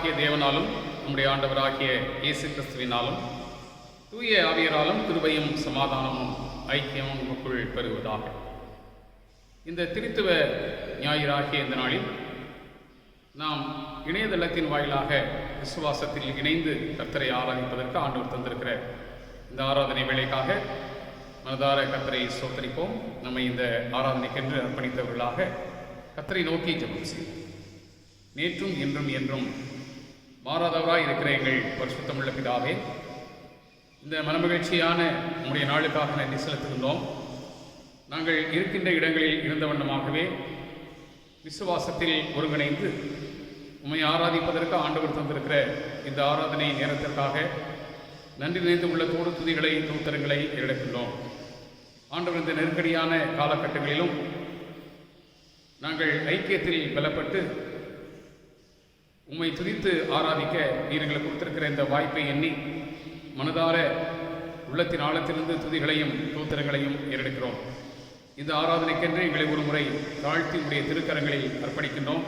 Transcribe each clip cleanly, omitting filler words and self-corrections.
பிதாவாகிய தேவனாலும் நம்முடைய ஆண்டவராகிய இயேசு கிறிஸ்துவினாலும் தூய ஆவியராலும் கிருபையும் சமாதானமும் ஐக்கியமும் நமக்குள் பெறுவதாக. இந்த திருத்துவ ஞாயிறாகிய இந்த நாளில் நாம் இணையதளத்தின் வாயிலாக விசுவாசத்தில் இணைந்து கர்த்தரை ஆராதிப்பதற்கு ஆண்டவர் தந்திருக்கிற இந்த ஆராதனை வேளைக்காக மனதார கர்த்தரை ஸ்தோத்திரிப்போம். நம்மை இந்த ஆராதனைக்கென்று அர்ப்பணித்தவர்களாக கர்த்தரை நோக்கி ஜெபம் செய்வோம். நேற்றும் இன்றும் என்றும் மாறாதவராய் இருக்கிற எங்கள் பரிசுத்தமுள்ள பிதாவே, இந்த மனமகிழ்ச்சியான நம்முடைய நாளுக்காக நன்றி செலுத்துகின்றோம். நாங்கள் இருக்கின்ற இடங்களில் இருந்த வண்ணமாகவே விசுவாசத்தில் ஒருங்கிணைந்து உம்மை ஆராதிப்பதற்கு ஆண்டவர் தந்திருக்கிற இந்த ஆராதனை நேரத்திற்காக நன்றி நிறைந்து உள்ளத்தோடு துதிகளை தூத்தரங்களை எடுக்கின்றோம். ஆண்டவர் இந்த நெருக்கடியான காலகட்டங்களிலும் நாங்கள் ஐக்கியத்தில் பலப்பட்டு உம்மை துதித்து ஆராதிக்க நீர்களுக்கு கொடுத்திருக்கிற இந்த வாய்ப்பை எண்ணி மனதார உள்ளத்தின் ஆழத்திலிருந்து துதிகளையும் தூத்தரங்களையும் ஏறெடுக்கிறோம். இந்த ஆராதனைக்கென்று எங்களை ஒரு முறை தாழ்த்தி உடைய திருக்கரங்களில் அர்ப்பணிக்கின்றோம்.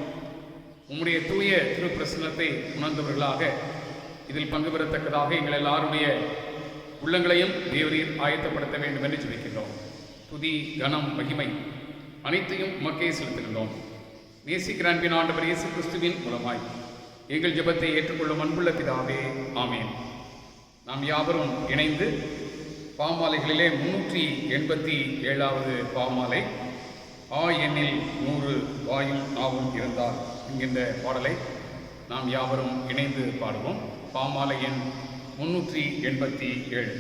உம்முடைய தூய திருப்பிரசன்னத்தை உணர்ந்தவர்களாக இதில் பங்கு பெறத்தக்கதாக எங்கள் எல்லாருடைய உள்ளங்களையும் தேவரீர் ஆயத்தப்படுத்த வேண்டும் என்று ஜெபிக்கின்றோம். துதி, கனம், மகிமை அனைத்தையும் உமக்கே செலுத்துகின்றோம். நேசிக்கிற அன்பின் ஆண்டவர் இயேசு கிறிஸ்துவின் மூலமாய் எங்கள் ஜெபத்தை ஏற்றுக்கொள்ளும் அன்புள்ள பிதாவே, ஆமேன். நாம் யாவரும் இணைந்து பாமாலைகளிலே 387வது பாமாலை எண்ணில் 100 வாயும் நாவும் இருந்தால் என்கின்ற பாடலை நாம் யாவரும் இணைந்து பாடுவோம். பாமாலை எண் 387.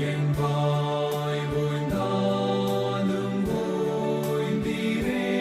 என் வாய் ஓய்ந்தாலும் ஓய்ந்திரே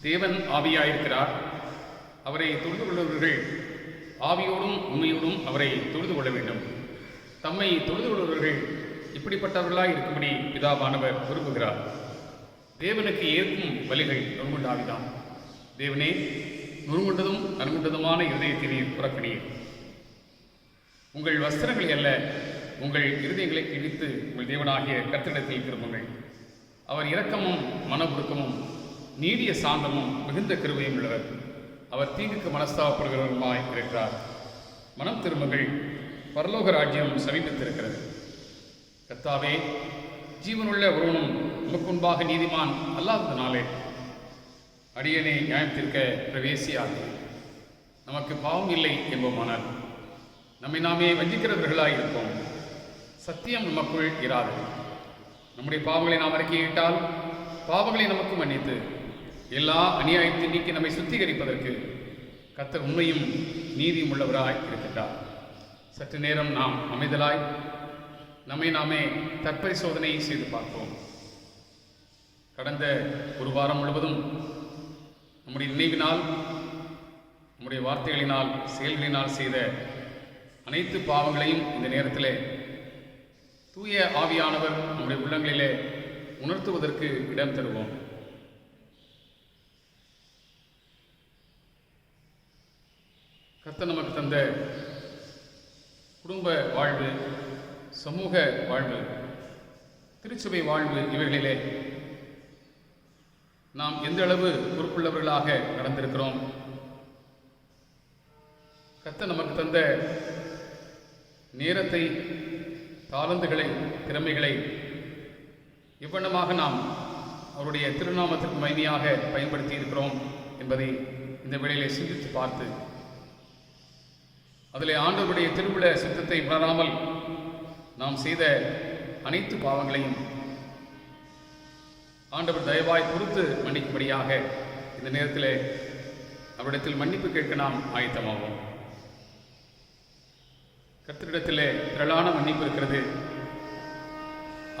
தேவன் ஆவியாயிருக்கிறார். அவரை தொழுது கொள்பவர்கள் ஆவியோடும் உண்மையோடும் அவரை தொழுது கொள்ள வேண்டும். தம்மை தொழுது கொள்பவர்கள் இப்படிப்பட்டவர்களாய் இருக்கும்படி பிதாவானவர் விரும்புகிறார். தேவனுக்கு ஏற்கும் பலிகள் நொறுங்குண்ட ஆவிதான். தேவனே, நொறுங்குண்டதும் நறுங்குண்டதுமான இருதயத்தை நீர் புறக்கணியீர். உங்கள் வஸ்திரங்களை அல்ல, உங்கள் இருதயங்களை கிழித்து உங்கள் தேவனாகிய கர்த்தரிடத்தில் திரும்புங்கள். அவர் இரக்கமும் மனவுருக்கமும் நீடிய சாந்தமும் மிகுந்த கிருபையும் உள்ளவர். அவர் தீங்குக்கு மனஸ்தாபப்படுகிறவருமாய் இருக்கிறார். மனம் திரும்புங்கள், பரலோக ராஜ்யம் சமீபித்திருக்கிறது. கர்த்தாவே, ஜீவனுள்ள ஒருவனும் உமக்கு முன்பாக நீதிமான் அல்லாததினாலே அடியனை நியாயத்திற்க பிரவேசியாது. நமக்கு பாவம் இல்லை என்போமானால் நம்மை நாமே வஞ்சிக்கிறவர்களாய் இருப்போம். சத்தியம் நமக்குள் இராது. நம்முடைய பாவங்களை நாம் அறிக்கையிட்டால் பாவங்களை நமக்கு மன்னித்து எல்லா அநியாயத்தை நீக்கி நம்மை சுத்திகரிப்பதற்கு கர்த்தர் உண்மையும் நீதியும் உள்ளவராய் இருக்கின்றார். சற்று நேரம் நாம் அமைதலாய் நம்மை நாமே தற்பரிசோதனை செய்து பார்ப்போம். கடந்த ஒரு வாரம் முழுவதும் நம்முடைய நினைவினால், நம்முடைய வார்த்தைகளினால், செயல்களினால் செய்த அனைத்து பாவங்களையும் இந்த நேரத்திலே தூய ஆவியானவர் நம்முடைய உள்ளங்களிலே உணர்த்துவதற்கு இடம் தருவோம். கர்த்தர் நமக்கு தந்த குடும்ப வாழ்வு, சமூக வாழ்வு, திருச்சபை வாழ்வு, இவைகளிலே நாம் எந்த அளவு பொறுப்புள்ளவர்களாக நடந்திருக்கிறோம்? கர்த்தர் நமக்கு தந்த நேரத்தை, தாளந்துகளை, திறமைகளை இவ்வண்ணமாக நாம் அவருடைய திருநாமத்திற்கு மகிமையாக பயன்படுத்தி இருக்கிறோம் என்பதை இந்த வேளையிலே சிந்தித்து பார்த்து அதிலே ஆண்டவருடைய திருவிழ சித்தத்தை உணராமல் நாம் செய்த அனைத்து பாவங்களையும் ஆண்டவர் தயவாய் பொறுத்து மன்னிக்கும்படியாக இந்த நேரத்தில் அவரிடத்தில் மன்னிப்பு கேட்க நாம் ஆயத்தமாவோம். கர்த்தரிடத்திலே திரளான மன்னிப்பு இருக்கிறது.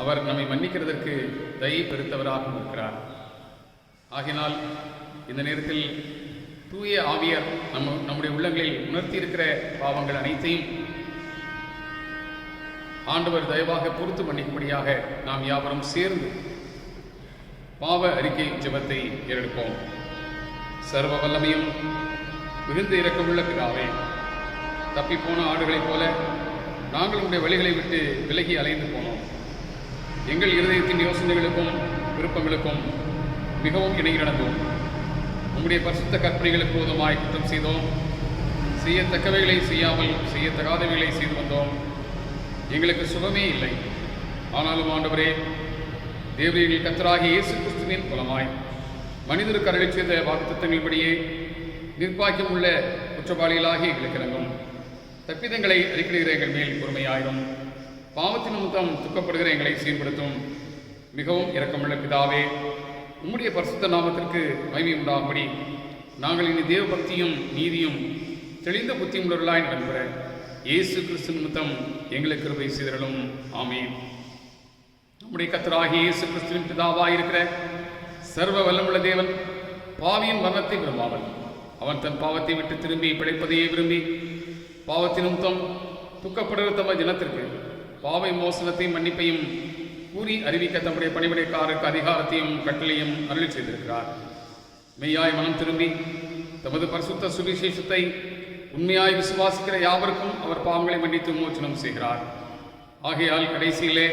அவர் நம்மை மன்னிக்கிறதற்கு தயை பெருத்தவராகவும் இருக்கிறார். ஆகினால் இந்த நேரத்தில் தூய ஆவியர் நம்முடைய உள்ளங்களில் உணர்த்தி இருக்கிற பாவங்கள் அனைத்தையும் ஆண்டவர் தயவாக பொறுத்து மன்னிக்கும்படியாக நாம் யாவரும் சேர்ந்து பாவ அறிக்கை ஜெபத்தை ஏறெடுப்போம். சர்வ வல்லமையும் மிகுந்த இரக்கமுள்ள பிதாவே, தப்பிப்போன ஆடுகளைப் போல நாங்கள் உடைய வழிகளை விட்டு விலகி அலைந்து போனோம். எங்கள் இருதயத்தின் யோசனைகளுக்கும் விருப்பங்களுக்கும் மிகவும் இணங்கி நடந்தோம். உங்களுடைய பரிசுத்த கற்பனைகளுக்கு விரோதமாய் குற்றம் செய்தோம். செய்யத்தக்கவைகளை செய்யாமல் செய்யத்தகாதவைகளை செய்து வந்தோம். எங்களுக்கு சுகமே இல்லை. ஆனாலும் ஆண்டவரே, தேவரீரில் கர்த்தராகிய இயேசு கிறிஸ்துவின் மூலமாய் மனிதருக்கு அருளிச் செய்த வாக்குத்தத்தங்களின்படியே நிர்பாக்கியம் உள்ள குற்றவாளிகளாகி எங்களுக்கு இறங்கும். தப்பிதங்களை அறிக்கையிடுகிற எங்கள் மேல் பொறுமையாயிரும். பாவத்தின் நிமித்தம் துக்கப்படுகிற எங்களை சீர்படுத்தும். மிகவும் இரக்கமுள்ள பிதாவே, உம்முடைய பரிசுத்த நாமத்திற்கு மகிமை உண்டாகும்படி நாங்கள் இனி தேவ பக்தியும் நீதியும் தெளிந்த புத்தியும் உள்ளவர்களாய் நடந்துற இயேசு கிறிஸ்து நிமித்தம் எங்களுக்கு கிருபை செய்தருளும். ஆமென். நம்முடைய கர்த்தராகிய இயேசு கிறிஸ்துவின் பிதாவாய் இருக்கிற சர்வ வல்லமுள்ள தேவன் பாவியின் மரணத்தை விரும்பாமல் அவன் தன் பாவத்தை விட்டு திரும்பி பிழைப்பதையே விரும்பி பாவத்தின் நிமித்தம் துக்கப்படுகிற தமது ஜனத்திற்கு பாவை மோசனத்தையும் மன்னிப்பையும் கூறி அறிவிக்க தம்முடைய பணிவிடைக்காரருக்கு அதிகாரத்தையும் கட்டளையும் அருளி செய்திருக்கிறார். மெய்யாய் மனம் திரும்பி தமது பரிசுத்த சுவிசேஷத்தை உண்மையாய் விசுவாசிக்கிற யாவருக்கும் அவர் பாவங்களை மன்னித்து மோச்சனம் செய்கிறார். ஆகையால் கடைசியிலே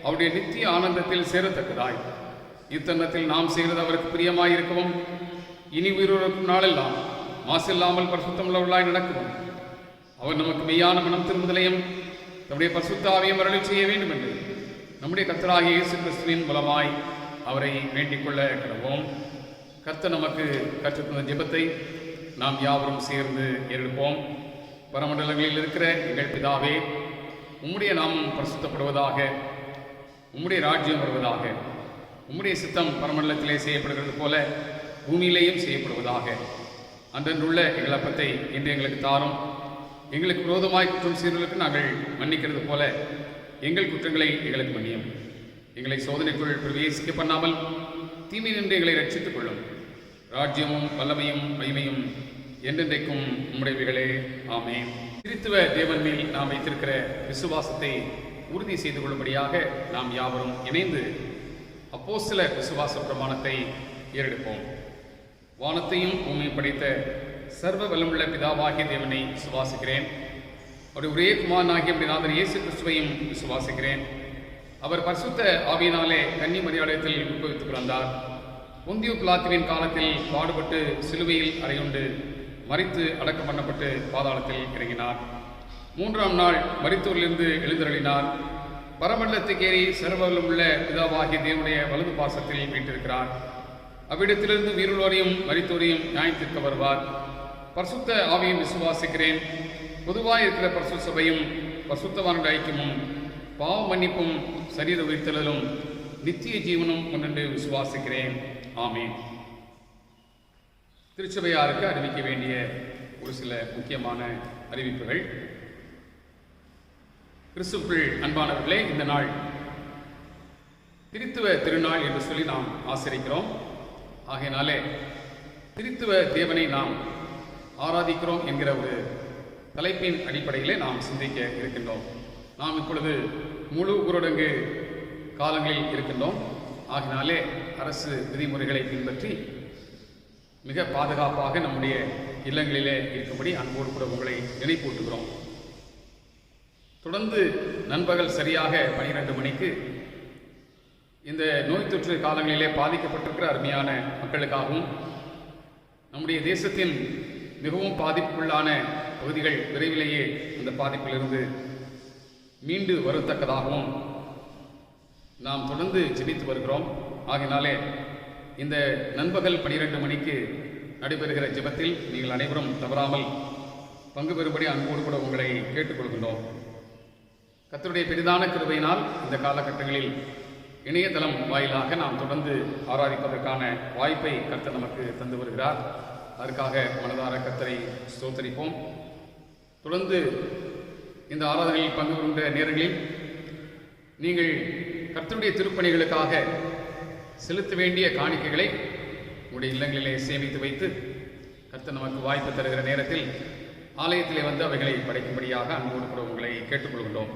அவருடைய நித்திய ஆனந்தத்தில் சேரத்தக்கதாய் இத்தருணத்தில் நாம் செய்கிறது அவருக்கு பிரியமாயிருக்கவும் இனி உயிரோருக்கும் நாளெல்லாம் மாசில்லாமல் பரிசுத்தமுள்ளவர்களாய் நடக்கவும் அவர் நமக்கு மெய்யான மனம் திரும்புதலையும் தம்முடைய பரிசுத்தாவையும் அருளி செய்ய வேண்டும் என்று நம்முடைய கர்த்தராகிய இயேசு கிறிஸ்துவின் மூலமாய் அவரை வேண்டிக் கொள்ள கிடவோம். கர்த்தர் நமக்கு கற்றுத்தந்த ஜெபத்தை நாம் யாவரும் சேர்ந்து ஏறெடுப்போம். பரமண்டலங்களில் இருக்கிற எங்கள் பிதாவே, உம்முடைய நாமம் பரிசுத்தப்படுவதாக, உம்முடைய ராஜ்யம் வருவதாக, உம்முடைய சித்தம் பரமண்டலத்திலே செய்யப்படுகிறது போல பூமியிலேயும் செய்யப்படுவதாக. அன்றன்றுள்ள எங்கள் அப்பத்தை இன்று எங்களுக்கு தாரும். எங்களுக்கு விரோதமாய் குற்றம் செய்தவர்களுக்கு நாங்கள் மன்னிக்கிறது போல எங்கள் குற்றங்களை எங்களுக்கு மன்னியும். எங்களை சோதனைக்குள் பிரவேசிக்க பண்ணாமல் தீமை நின்று எங்களை ரட்சித்துக் கொள்ளும். ராஜ்யமும் வல்லமையும் மகிமையும் என்றென்றைக்கும் உம்முடையவைகளே. ஆமென். கிறிஸ்துவ தேவன் மேல் நாம் வைத்திருக்கிற விசுவாசத்தை உறுதி செய்து கொள்ளும்படியாக நாம் யாவரும் இணைந்து அப்போஸ்தல விசுவாச பிரமாணத்தை ஏறெடுப்போம். வானத்தையும் பூமியை படைத்த சர்வ வல்லமுள்ள பிதாவாகிய தேவனை விசுவாசிக்கிறேன். அவருடைய ஒரே குமாரனாகிய நாதர் இயேசு கிறிஸ்துவையும் விசுவாசிக்கிறேன். அவர் பரிசுத்த ஆவியினாலே கன்னி மரியாதையில் உட்பவித்து பிறந்தார். பொந்தியு பிலாத்துவின் காலத்தில் பாடுபட்டு சிலுவையில் அறையுண்டு மரித்து அடக்கம் பண்ணப்பட்டு பாதாளத்தில் இறங்கினார். 3ஆம் நாள் மரித்தோரிலிருந்து எழுந்தருளினார். பரமண்டலத்துக்கேறி சர்வவல்லமுள்ள பிதாவாகிய தேவனுடைய வலது பாசத்தில் வீட்டிருக்கிறார். அவ்விடத்திலிருந்து உயிருள்ளோரையும் மரித்தோரையும் நியாயத்திற்க வருவார். பரிசுத்த ஆவியும் விசுவாசிக்கிறேன். பொதுவாக இருக்கிற பரிசுத்த சபையும் பரிசுத்தவான்கள் ஐக்கியமும் பாவ மன்னிப்பும் சரீர உயிர்த்தலும் நித்திய ஜீவனும் ஒன்றென்று விசுவாசிக்கிறேன். ஆமென். திருச்சபையாருக்கு அறிவிக்க வேண்டிய ஒரு சில முக்கியமான அறிவிப்புகள். கிறிஸ்துவுக்குள் அன்பானவர்களே, இந்த நாள் திருத்துவ திருநாள் என்று சொல்லி நாம் ஆசரிக்கிறோம். ஆகையினாலே திருத்துவ தேவனை நாம் ஆராதிக்கிறோம் என்கிற ஒரு தலைப்பின் அடிப்படையிலே நாம் சிந்திக்க இருக்கின்றோம். நாம் இப்பொழுது முழு ஊரடங்கு காலங்களில் இருக்கின்றோம். ஆகினாலே அரசு விதிமுறைகளை பின்பற்றி மிக பாதுகாப்பாக நம்முடைய இல்லங்களிலே இருக்கும்படி அன்போடு கூட உங்களை நினைப்பூட்டுகிறோம். தொடர்ந்து நண்பகல் சரியாக 12 மணிக்கு இந்த நோய் தொற்று காலங்களிலே பாதிக்கப்பட்டிருக்கிற அருமையான மக்களுக்காகவும் நம்முடைய தேசத்தின் மிகவும் பாதிப்புக்குள்ளான பகுதிகள் விரைவிலேயே அந்த பாதிப்பிலிருந்து மீண்டு வரத்தக்கதாகவும் நாம் தொடர்ந்து ஜெபித்து வருகிறோம். ஆகினாலே இந்த நண்பகல் 12 மணிக்கு நடைபெறுகிற ஜெபத்தில் நீங்கள் அனைவரும் தவறாமல் பங்கு பெறும்படி அன்போடு கூட உங்களை கேட்டுக்கொள்கின்றோம். கர்த்தருடைய பெரிதான கிருபையினால் இந்த காலகட்டங்களில் இணையதளம் வாயிலாக நாம் தொடர்ந்து ஆராதிப்பதற்கான வாய்ப்பை கர்த்தர் நமக்கு தந்து வருகிறார். அதற்காக மனதார கர்த்தரை ஸ்தோத்தரிப்போம். தொடர்ந்து இந்த ஆராதனையில் பங்கு கொண்ட நேரங்களில் நீங்கள் கர்த்தருடைய திருப்பணிகளுக்காக செலுத்த வேண்டிய காணிக்கைகளை உங்களுடைய இல்லங்களிலே சேமித்து வைத்து கர்த்தர் நமக்கு வாய்ப்பு தருகிற நேரத்தில் ஆலயத்திலே வந்து அவைகளை படைக்கும்படியாக அன்போடு கூட உங்களை கேட்டுக்கொள்கின்றோம்.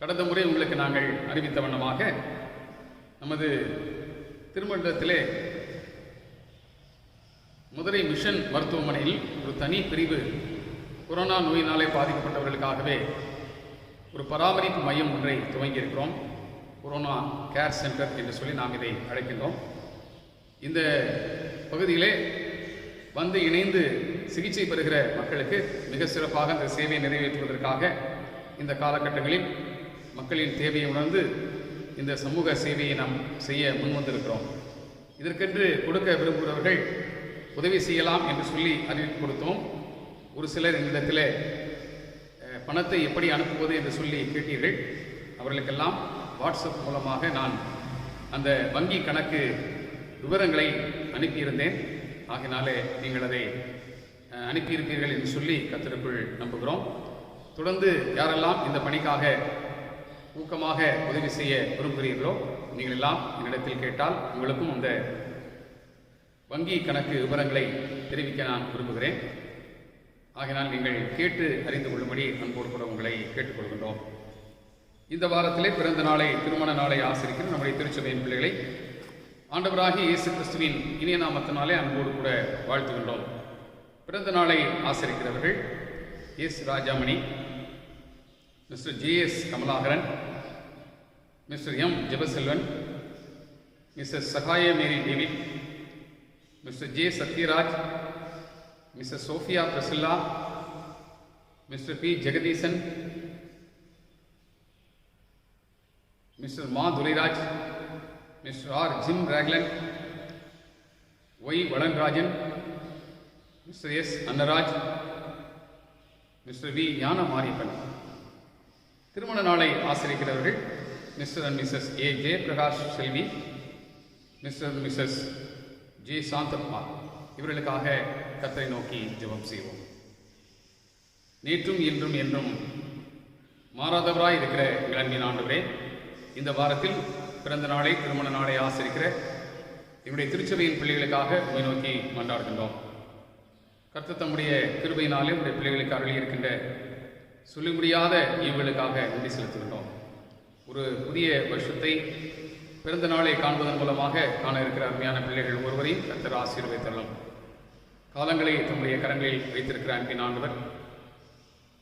கடந்த முறை உங்களுக்கு நாங்கள் அறிவித்த வண்ணமாக நமது திருமண்டலத்திலே மதுரை மிஷன் மருத்துவமனையில் ஒரு தனி பிரிவு கொரோனா நோயினாலே பாதிக்கப்பட்டவர்களுக்காகவே ஒரு பராமரிப்பு மையம் ஒன்றை துவங்கியிருக்கிறோம். கொரோனா கேர் சென்டர் என்று சொல்லி நாம் இதை அழைக்கின்றோம். இந்த பகுதியிலே வந்து இணைந்து சிகிச்சை பெறுகிற மக்களுக்கு மிக சிறப்பாக இந்த சேவையை நிறைவேற்றுவதற்காக இந்த காலகட்டங்களில் மக்களின் தேவையை உணர்ந்து இந்த சமூக சேவையை நாம் செய்ய முன்வந்திருக்கிறோம். இதற்கென்று கொடுக்க விரும்புகிறவர்கள் உதவி செய்யலாம் என்று சொல்லி அறிவிப்பு கொடுத்தோம். ஒரு சிலர் எங்களிடத்தில் பணத்தை எப்படி அனுப்புவது என்று சொல்லி கேட்டீர்கள். அவர்களுக்கெல்லாம் வாட்ஸ்அப் மூலமாக நான் அந்த வங்கி கணக்கு விவரங்களை அனுப்பியிருந்தேன். ஆகினாலே நீங்கள் அதை அனுப்பியிருப்பீர்கள் என்று சொல்லி கர்த்தருக்குள் நம்புகிறோம். தொடர்ந்து யாரெல்லாம் இந்த பணிக்காக ஊக்கமாக உதவி செய்ய விரும்புகிறீர்களோ நீங்கள் எல்லாம் என்னிடத்தில் கேட்டால் உங்களுக்கும் அந்த வங்கி கணக்கு விவரங்களை தெரிவிக்க நான் விரும்புகிறேன். ஆகினால் நீங்கள் கேட்டு அறிந்து கொள்ளும்படி அன்போடு கூட உங்களை கேட்டுக்கொள்கின்றோம். இந்த வாரத்திலே பிறந்த நாளை திருமண நாளை ஆசிரிக்கிற நம்முடைய திருச்சபையின் பிள்ளைகளை ஆண்டவராகிய இயேசு கிறிஸ்துவின் இனிய நாமத்தினாலே அன்போடு கூட வாழ்த்துகின்றோம். பிறந்த நாளை ஆசிரிக்கிறவர்கள் S Rajamani, Mr J S. Kamalakaran, Mr M. Jebaselvan, Mr Sahaya Mary David, Mr J. Sathyaraj, Mr Sophia Priscilla, Mr P. Jegadeesan, Mr மா Durairaj, Mr R. Jim Raglan, Y. Valanrajan, Mr S. Annaraj, Mr V. Gnana Mariappan. திருமண நாளை ஆசிரிக்கிறவர்கள் Mr and Mrs A. Jayaprakash Selvi, Mr and Mrs J. Santhakumar. இவர்களுக்காக கர்த்தரை நோக்கி ஜெபம் செய்வோம். நேற்றும் இன்றும் என்றும் மாறாதவராய் இருக்கிற எங்கள் அன்பின் ஆண்டவரே, இந்த வாரத்தில் பிறந்த நாளை திருமண நாளை ஆசிரிக்கிற என்னுடைய திருச்சபையின் பிள்ளைகளுக்காக உம்மை நோக்கி மன்றாடுகின்றோம். கர்த்தர் தம்முடைய கிருபையினாலே உடைய பிள்ளைகளுக்கு அருளி இருக்கின்ற சொல்லி முடியாத ஈவுகளுக்காக நன்றி செலுத்துகின்றோம். ஒரு புதிய வருஷத்தை பிறந்த நாளை காண்பதன் மூலமாக காண இருக்கிற அருமையான பிள்ளைகள் ஒருவரையும் கர்த்தர் ஆசீர்வதித்தள்ளும். காலங்களை தம்முடைய கரங்களில் வைத்திருக்கிற அன்பின் ஆண்டவர்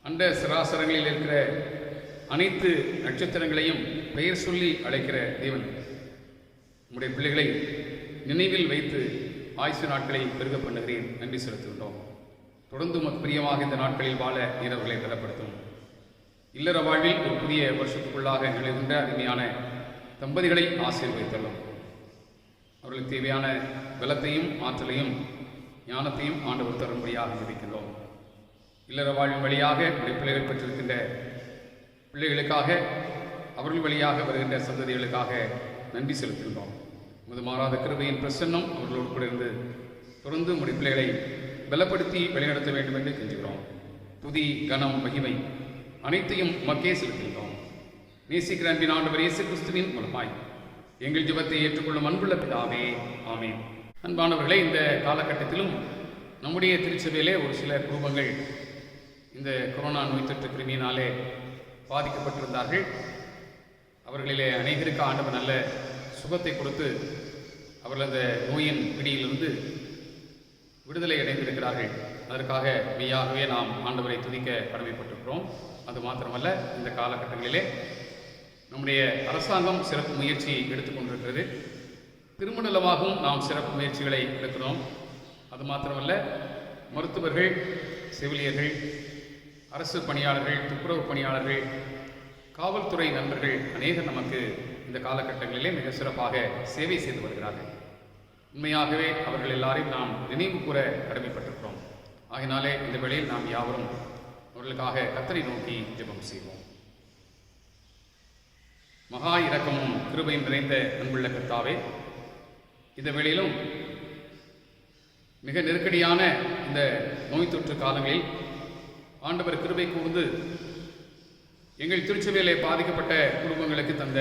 அண்ட சராசரங்களில் இருக்கிற அனைத்து நட்சத்திரங்களையும் பெயர் சொல்லி அழைக்கிற தேவன் நம்முடைய பிள்ளைகளை நினைவில் வைத்து ஆயுசு நாட்களை பெருக பண்ணுகிறேன். நன்றி செலுத்துகின்றோம். தொடர்ந்து உமக்கு பிரியமாக இந்த நாட்களில் வாழ நீரவர்களை பலப்படுத்தும். இல்லற வாழ்வில் ஒரு புதிய வருஷத்துக்குள்ளாக எழுகின்ற அருமையான தம்பதிகளை ஆசீர்வதித்தள்ளும். அவர்களுக்கு தேவையான பலத்தையும் ஆற்றலையும் ஞானத்தையும் ஆண்டவர் தரும்படியாக ஜெபிக்கின்றோம். இல்லற வாழ்வின் வழியாக நம்முடைய பிள்ளைகள் பெற்றிருக்கின்ற பிள்ளைகளுக்காக அவர்கள் வழியாக வருகின்ற சந்ததிகளுக்காக நன்றி செலுத்துகின்றோம். உமது மாறாத கிருபையின் பிரசன்னம் அவர்களோடு கூட இருந்து தொடர்ந்து நம்முடைய பிள்ளைகளை பலப்படுத்தி வழிநடத்த வேண்டும் என்று கெஞ்சுகிறோம். துதி, கனம், மகிமை அனைத்தையும் மக்கே செலுத்துகின்றோம். நேசிக்கிற அன்பின் ஆண்டவர் இயேசு கிறிஸ்துவின் மூலமாய் எங்கள் ஜெபத்தை ஏற்றுக்கொள்ளும் அன்புள்ள பிதாவே, ஆமீன். அன்பானவர்களே, இந்த காலகட்டத்திலும் நம்முடைய திருச்சபையிலே ஒரு சில குடும்பங்கள் இந்த கொரோனா நோய் தொற்று கிருமியினாலே பாதிக்கப்பட்டிருந்தார்கள். அவர்களிலே அநேகருக்கு ஆண்டவர் நல்ல சுகத்தை கொடுத்து அவர்கள் அந்த நோயின் பிடியிலிருந்து விடுதலை அடைந்திருக்கிறார்கள். அதற்காக மெய்யாகவே நாம் ஆண்டவரை துதிக்க கடமைப்பட்டிருக்கிறோம். அது மாத்திரமல்ல, இந்த காலகட்டங்களிலே நம்முடைய அரசாங்கம் சிறப்பு முயற்சி எடுத்துக்கொண்டிருக்கிறது. திருமணமாகவும் நாம் சிறப்பு முயற்சிகளை எடுக்கிறோம். அது மாத்திரமல்ல, மருத்துவர்கள், செவிலியர்கள், அரசு பணியாளர்கள், துப்புரவு பணியாளர்கள், காவல்துறை நண்பர்கள் அநேகர் நமக்கு இந்த காலகட்டங்களிலே மிக சிறப்பாக சேவை செய்து வருகிறார்கள். உண்மையாகவே அவர்கள் எல்லாரையும் நாம் நினைவு கூற கடமைப்பட்டிருக்கிறோம். ஆகினாலே இந்த வேளையில் நாம் யாவரும் அவர்களுக்காக கர்த்தரை நோக்கி ஜெபம் செய்வோம். மகா இரக்கமும் கிருபையும் நிறைந்த அன்புள்ள கர்த்தாவே, இந்த வேளையிலும் மிக நெருக்கடியான இந்த நோய் தொற்று காலங்களில் ஆண்டவர் கிருபை கூர்ந்து எங்கள் திருச்சபையிலே பாதிக்கப்பட்ட குடும்பங்களுக்கு தந்த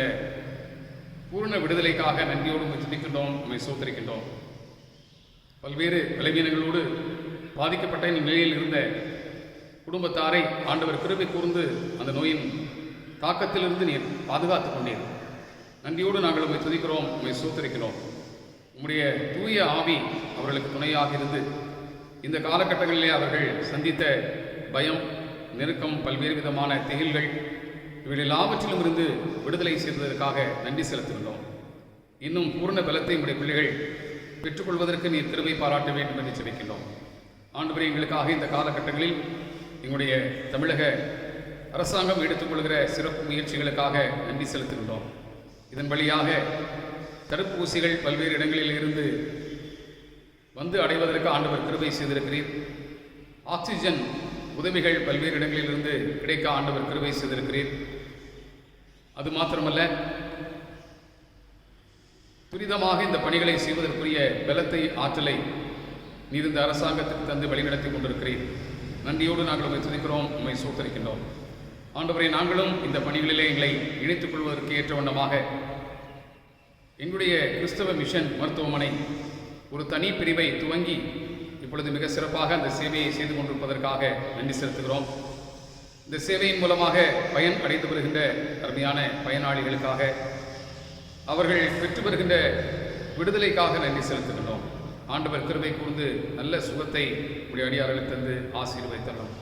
பூர்ண விடுதலைக்காக நன்றியோடு உம்மை துதிக்கின்றோம், உம்மை சோதரிக்கின்றோம். பல்வேறு பலவீனங்களோடு பாதிக்கப்பட்ட நிலையில் இருந்த குடும்பத்தாரை ஆண்டவர் கிருபை கூர்ந்து அந்த நோயின் தாக்கத்திலிருந்து நீர் பாதுகாத்துக் கொண்டீர். நன்றியோடு நாங்கள் உம்மை துதிக்கிறோம், உம்மை சோதரிக்கிறோம். உம்முடைய தூய ஆவி அவர்களுக்கு துணையாக இருந்து இந்த காலகட்டங்களிலே அவர்கள் சந்தித்த பயம், நெருக்கம், பல்வேறு விதமான திகில்கள் இவர்கள் எல்லாவற்றிலும் இருந்து விடுதலை செய்ததற்காக நன்றி செலுத்துகின்றோம். இன்னும் பூர்ண பலத்தை உடைய பிள்ளைகள் பெற்றுக்கொள்வதற்கு நீர் கிருபை பாராட்ட வேண்டும் என்று ஜெபிக்கின்றோம். ஆண்டவரே, எங்களுக்காக இந்த காலகட்டங்களில் எங்களுடைய தமிழக அரசாங்கம் எடுத்துக்கொள்கிற சிறப்பு முயற்சிகளுக்காக நன்றி செலுத்துகின்றோம். இதன் வழியாக தடுப்பூசிகள் பல்வேறு இடங்களில் இருந்து வந்து அடைவதற்கு ஆண்டவர் கிருபை செய்திருக்கிறீர். ஆக்சிஜன் உதவிகள் பல்வேறு இடங்களிலிருந்து கிடைக்க ஆண்டவர் கிருபை செய்திருக்கிறீர். அது மாத்திரமல்ல, துரிதமாக இந்த பணிகளை செய்வதற்குரிய பலத்தை, ஆற்றலை நீர் இந்த அரசாங்கத்துக்கு தந்து வழிநடத்தி கொண்டிருக்கிறீர். நன்றியோடு நாங்கள் உம்மை துதிக்கிறோம், உம்மை சோதரிக்கின்றோம். ஆண்டவரை, நாங்களும் இந்த பணிகளிலே எங்களை இணைத்துக் கொள்வதற்கு ஏற்ற வண்ணமாக எங்களுடைய கிறிஸ்தவ மிஷன் மருத்துவமனை ஒரு தனி பிரிவை துவங்கி இப்பொழுது மிக சிறப்பாக அந்த சேவையை செய்து கொண்டிருப்பதற்காக நன்றி செலுத்துகிறோம். இந்த சேவையின் மூலமாக பயன் அடைந்து வருகின்ற அருமையான பயனாளிகளுக்காக, அவர்கள் பெற்று வருகின்ற விடுதலைக்காக நன்றி செலுத்துகின்றோம். ஆண்டவர் கிருபை கூர்ந்து நல்ல சுகத்தை உடைய அடியார்களுக்கு தந்து ஆசீர்வதித்தரலாம்.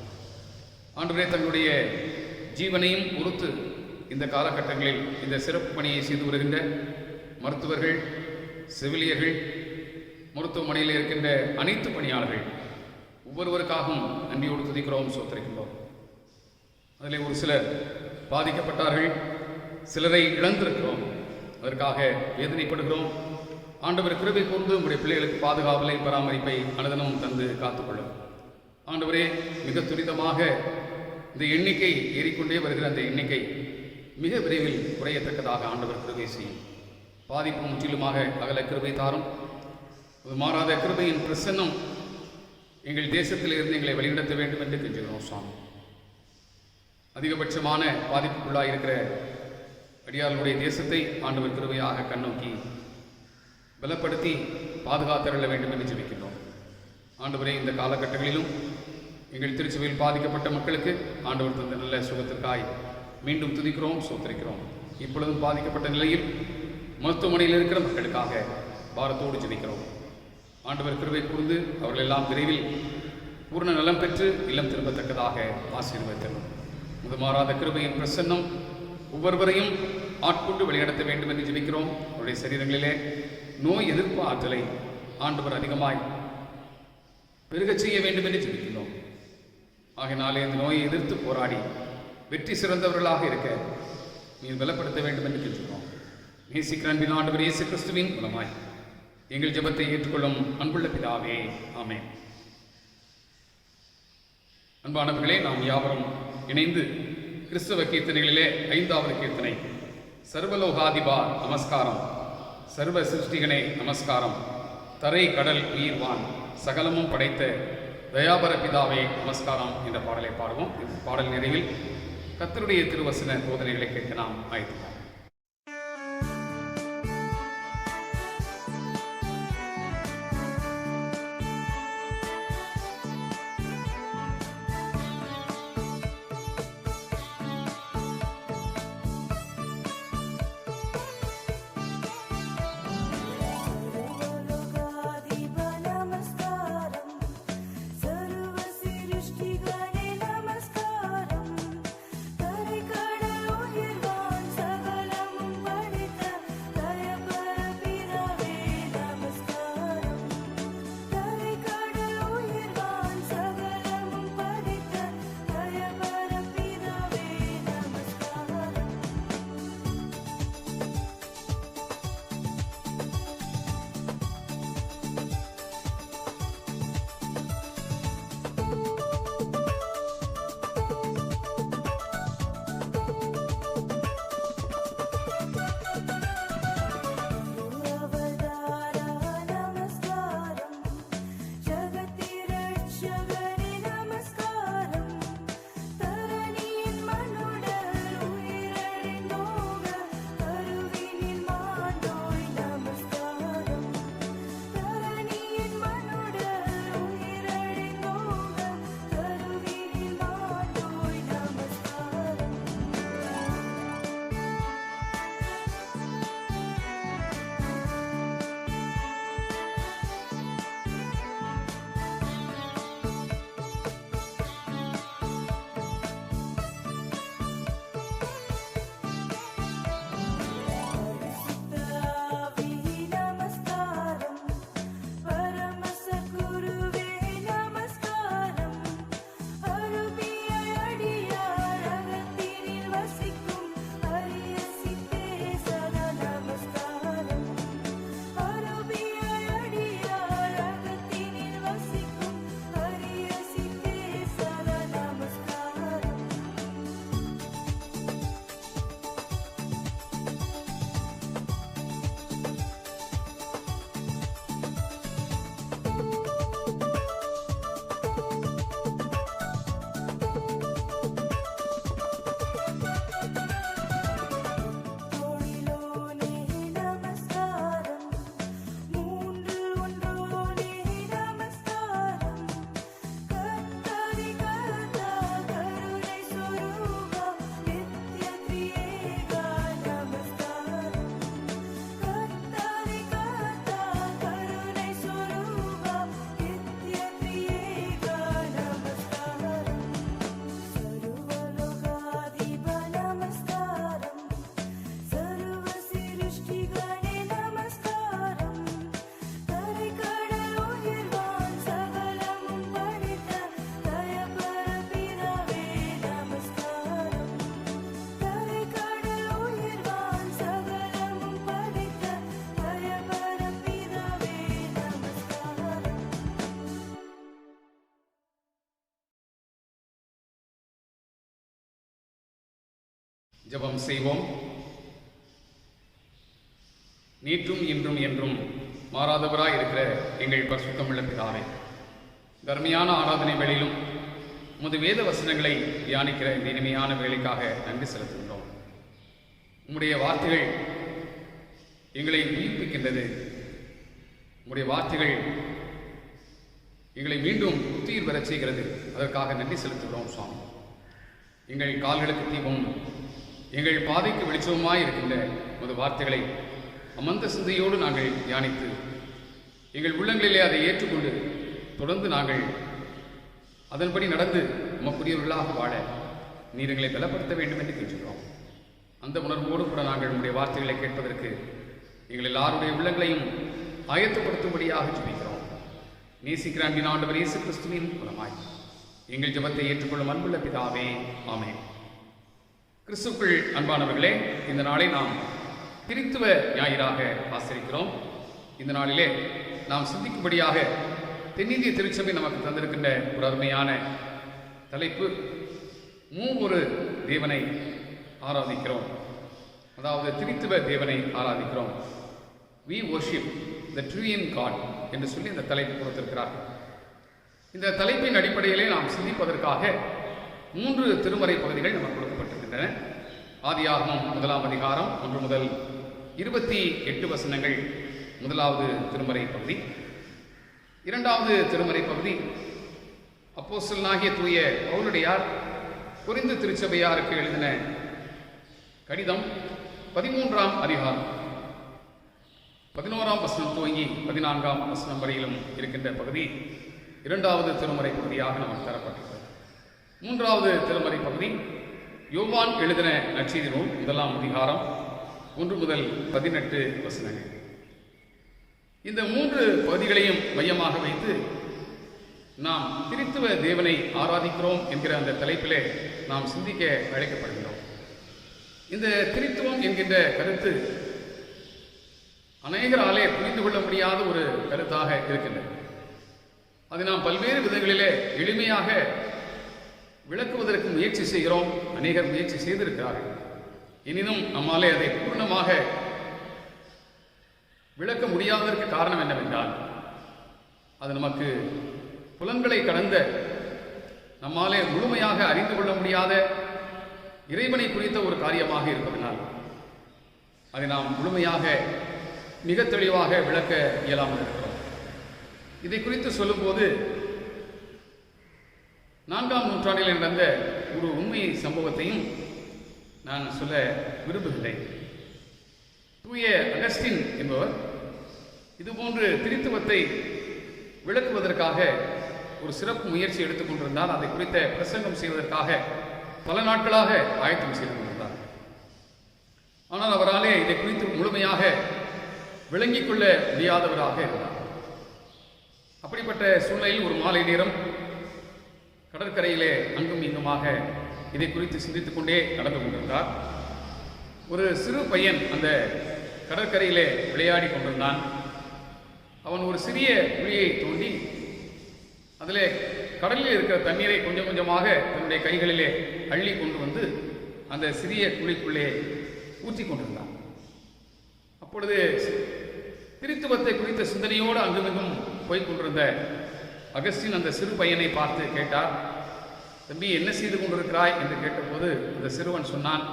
ஆண்டவரே, தங்களுடைய ஜீவனையும் பொறுத்து இந்த காலகட்டங்களில் இந்த சிறப்பு பணியை செய்து வருகின்ற மருத்துவர்கள், செவிலியர்கள், மருத்துவமனையில் இருக்கின்ற அனைத்து பணியாளர்கள் ஒவ்வொருவருக்காகவும் நன்றியோடு துதிக்கிறோம், சோத்தரிக்கின்றோம். அதில் ஒரு சிலர் பாதிக்கப்பட்டார்கள், சிலரை இழந்திருக்கிறோம். அதற்காக வேதனைப்படுகிறோம். ஆண்டவர் கிருபை கூர்ந்து உங்களுடைய பிள்ளைகளுக்கு பாதுகாவலை, பராமரிப்பை அனுதினமும் தந்து காத்துக்கொள்ளும். ஆண்டவரே, மிக துரிதமாக இந்த எண்ணிக்கை ஏறிக்கொண்டே வருகிற அந்த எண்ணிக்கை மிக விரைவில் குறையத்தக்கதாக ஆண்டவர் கிருபை செய்யும். பாதிப்பு முற்றிலுமாக அகல கிருபை தாரும். மாறாத கிருபையின் பிரசன்னம் எங்கள் தேசத்தில் இருந்து எங்களை வழிநடத்த வேண்டும் என்று கெஞ்சுகிறோம் சுவாமி. அதிகபட்சமான பாதிப்புக்குள்ளாக இருக்கிற அடியார்களுடைய தேசத்தை ஆண்டவர் கிருபையாக கண்ணோக்கி பலப்படுத்தி பாதுகாத்தருள வேண்டும் என்று ஜெபிக்கின்றோம். ஆண்டவரே, இந்த காலகட்டங்களிலும் எங்கள் திருச்சபையில் பாதிக்கப்பட்ட மக்களுக்கு ஆண்டவர் தந்த நல்ல சுகத்திற்காய் மீண்டும் துதிக்கிறோம், சோத்தரிக்கிறோம். இப்பொழுதும் பாதிக்கப்பட்ட நிலையில் மருத்துவமனையில் இருக்கிற மக்களுக்காக பாரத்தோடு ஜெபிக்கிறோம். ஆண்டவர் கிருபை கூர்ந்து அவர்கள் எல்லாம் விரைவில் பூர்ண நலம் பெற்று இல்லம் திரும்பத்தக்கதாக ஆசீர்வதித்தரும். முதுமாறாத கிருபையின் பிரசன்னம் ஒவ்வொருவரையும் ஆட்கொண்டு வழிநடத்த வேண்டும் என்று ஜெபிக்கிறோம். அவருடைய சரீரங்களிலே நோய் எதிர்ப்பு ஆற்றலை ஆண்டவர் அதிகமாய் பெருகச் செய்ய வேண்டும் என்று ஜெபிக்கிறோம். ஆகையினாலே இந்த நோயை எதிர்த்து போராடி வெற்றி சிறந்தவர்களாக இருக்க நீர் பலப்படுத்த வேண்டும் என்று கேட்கிறோம். நேசிக்கிற அன்பின் ஆண்டவர் இயேசு கிறிஸ்துவின் மூலமாய் எங்கள் ஜெபத்தை ஏற்றுக்கொள்ளும் அன்புள்ள பிதாவே, ஆமென். அன்பானவர்களே, நாம் யாவரும் இணைந்து கிறிஸ்தவ கீர்த்தனைகளிலே 5வது கீர்த்தனை, சர்வலோகாதிபா நமஸ்காரம், சர்வ சிருஷ்டிகனே நமஸ்காரம், தரை கடல் உயிர்வான் சகலமும் படைத்த தயாபர பிதாவே நமஸ்காரம் என்ற பாடலை பாடுவோம். இந்த பாடல் நிறைவில் கர்த்தருடைய திருவசன போதனைகளை கேட்க நாம் ஆயத்தம். ஜெபம் செய்வோம். நேற்றும் இன்றும் என்றும் மாறாதவராய் இருக்கிற எங்கள் பரிசுத்தமுள்ள பிதாவே, தர்மையான ஆராதனை வேளையிலும் உமது வேத வசனங்களை தியானிக்கிற இந்த இனிமையான வேலைக்காக நன்றி செலுத்துகின்றோம். உம்முடைய வார்த்தைகள் எங்களை உயிர்ப்பிக்கின்றது, உங்களுடைய வார்த்தைகள் எங்களை மீண்டும் புத்துயிர் பெறச் செய்கிறது. அதற்காக நன்றி செலுத்துகிறோம் சுவாமி. எங்கள் கால்களுக்கு தீபம், எங்கள் பாதைக்கு வெளிச்சமாய் இருக்கின்ற உமது வார்த்தைகளை அமர்ந்த சிந்தையோடு நாங்கள் தியானித்து எங்கள் உள்ளங்களிலே அதை ஏற்றுக்கொண்டு தொடர்ந்து நாங்கள் அதன்படி நடந்து உமக்குரியவர்களாக வாழ நீர் எங்களை பலப்படுத்த வேண்டும் என்று கேட்கிறோம். அந்த உணர்வோடு கூட நாங்கள் உங்களுடைய வார்த்தைகளை கேட்பதற்கு எங்கள் எல்லாருடைய உள்ளங்களையும் ஆயத்தப்படுத்தும்படியாக ஜெபிக்கிறோம். நேசிக்கிற அன்பின் ஆண்டவர் இயேசு கிறிஸ்துவின் மூலமாய் எங்கள் ஜெபத்தை ஏற்றுக்கொள்ளும் அன்புள்ள பிதாவே, ஆமென். கிறிஸ்துவுக்குள் அன்பானவர்களே, இந்த நாளை நாம் திருத்துவ ஞாயிறாக ஆசரிக்கிறோம். இந்த நாளிலே நாம் சிந்திக்கும்படியாக தென்னிந்திய திருச்சபை நமக்கு தந்திருக்கின்ற ஒரு அருமையான தலைப்பு, மூவொரு தேவனை ஆராதிக்கிறோம். அதாவது திரித்துவ தேவனை ஆராதிக்கிறோம். We worship the Triune God என்று சொல்லி இந்த தலைப்பு கொடுத்திருக்கிறார்கள். இந்த தலைப்பின் அடிப்படையிலே நாம் சிந்திப்பதற்காக 3 திருமறை பகுதிகள் நமக்கு கொடுக்கப்பட்டிருக்கின்றன. ஆதியாகமம் 1ஆம் அதிகாரம் 1 முதல் 28 வசனங்கள் முதலாவது திருமறை பகுதி. 2வது திருமறை பகுதி அப்போஸ்தலனாகிய தூய பவுலடியார் கொரிந்து திருச்சபையாருக்கு எழுதின கடிதம் 13ஆம் அதிகாரம் 11ஆம் வசனம் துவங்கி 14ஆம் வசனம் வரையிலும் இருக்கின்ற பகுதி 2வது திருமறை பகுதியாக நமக்கு தரப்பட்டிருக்கிறது. 3வது திருமறை பகுதி யோவான் எழுதின நற்செய்தி நூல் 1ஆம் அதிகாரம் 1 முதல் 18 வசனங்கள். இந்த 3 பகுதிகளையும் மையமாக வைத்து நாம் திரித்துவ தேவனை ஆராதிக்கிறோம் என்கிற அந்த தலைப்பிலே நாம் சிந்திக்க அழைக்கப்படுகிறோம். இந்த திரித்துவம் என்கின்ற கருத்து அநேகராலே புரிந்து கொள்ள முடியாத ஒரு கருத்தாக இருக்கின்றது. அதை நாம் பல்வேறு விதங்களிலே எளிமையாக விளக்குவதற்கு முயற்சி செய்கிறோம். அநேகர் முயற்சி செய்திருக்கிறார்கள். எனினும் நம்மாலே அதை பூர்ணமாக விளக்க முடியாததற்கு காரணம் என்னவென்றால், அது நமக்கு புலன்களை கடந்த, நம்மாலே முழுமையாக அறிந்து கொள்ள முடியாத இறைவனை குறித்த ஒரு காரியமாக இருப்பதனால் அதை நாம் முழுமையாக மிக தெளிவாக விளக்க இயலாமல் இருக்கிறோம். இதை குறித்து சொல்லும்போது 4ஆம் நூற்றாண்டில் நடந்த ஒரு உண்மை சம்பவத்தையும் நான் சொல்ல விரும்புகின்றேன். தூய அகஸ்டின் என்பவர் இதுபோன்று திரித்துவத்தை விளக்குவதற்காக ஒரு சிறப்பு முயற்சி எடுத்துக்கொண்டிருந்தால், அதை குறித்த பிரசங்கம் செய்வதற்காக பல நாட்களாக ஆயத்தம் செய்து கொண்டிருந்தார். ஆனால் அவராலே இதை குறித்து முழுமையாக விளங்கிக் கொள்ள முடியாதவராக இருந்தார். அப்படிப்பட்ட சூழ்நிலையில் ஒரு மாலை நேரம் கடற்கரையிலே அங்கும் இங்குமாக இதை குறித்து சிந்தித்துக் கொண்டே நடந்து கொண்டிருந்தார். ஒரு சிறு பையன் அந்த கடற்கரையிலே விளையாடி கொண்டிருந்தான். அவன் ஒரு சிறிய குழியை தோண்டி அதிலே கடலில் இருக்கிற தண்ணீரை கொஞ்சம் கொஞ்சமாக தன்னுடைய கைகளிலே அள்ளி கொண்டு வந்து அந்த சிறிய குழிக்குள்ளே ஊற்றி கொண்டிருந்தான். அப்பொழுது திரித்துவத்தை குறித்த சிந்தனையோடு அங்குமிங்கும் போய்கொண்டிருந்த அகஸ்டின் அந்த சிறு பையனை பார்த்து கேட்டார், தம்பி, என்ன செய்து கொண்டிருக்கிறாய் என்று கேட்டபோது இந்த சிறுவன் சொன்னான்,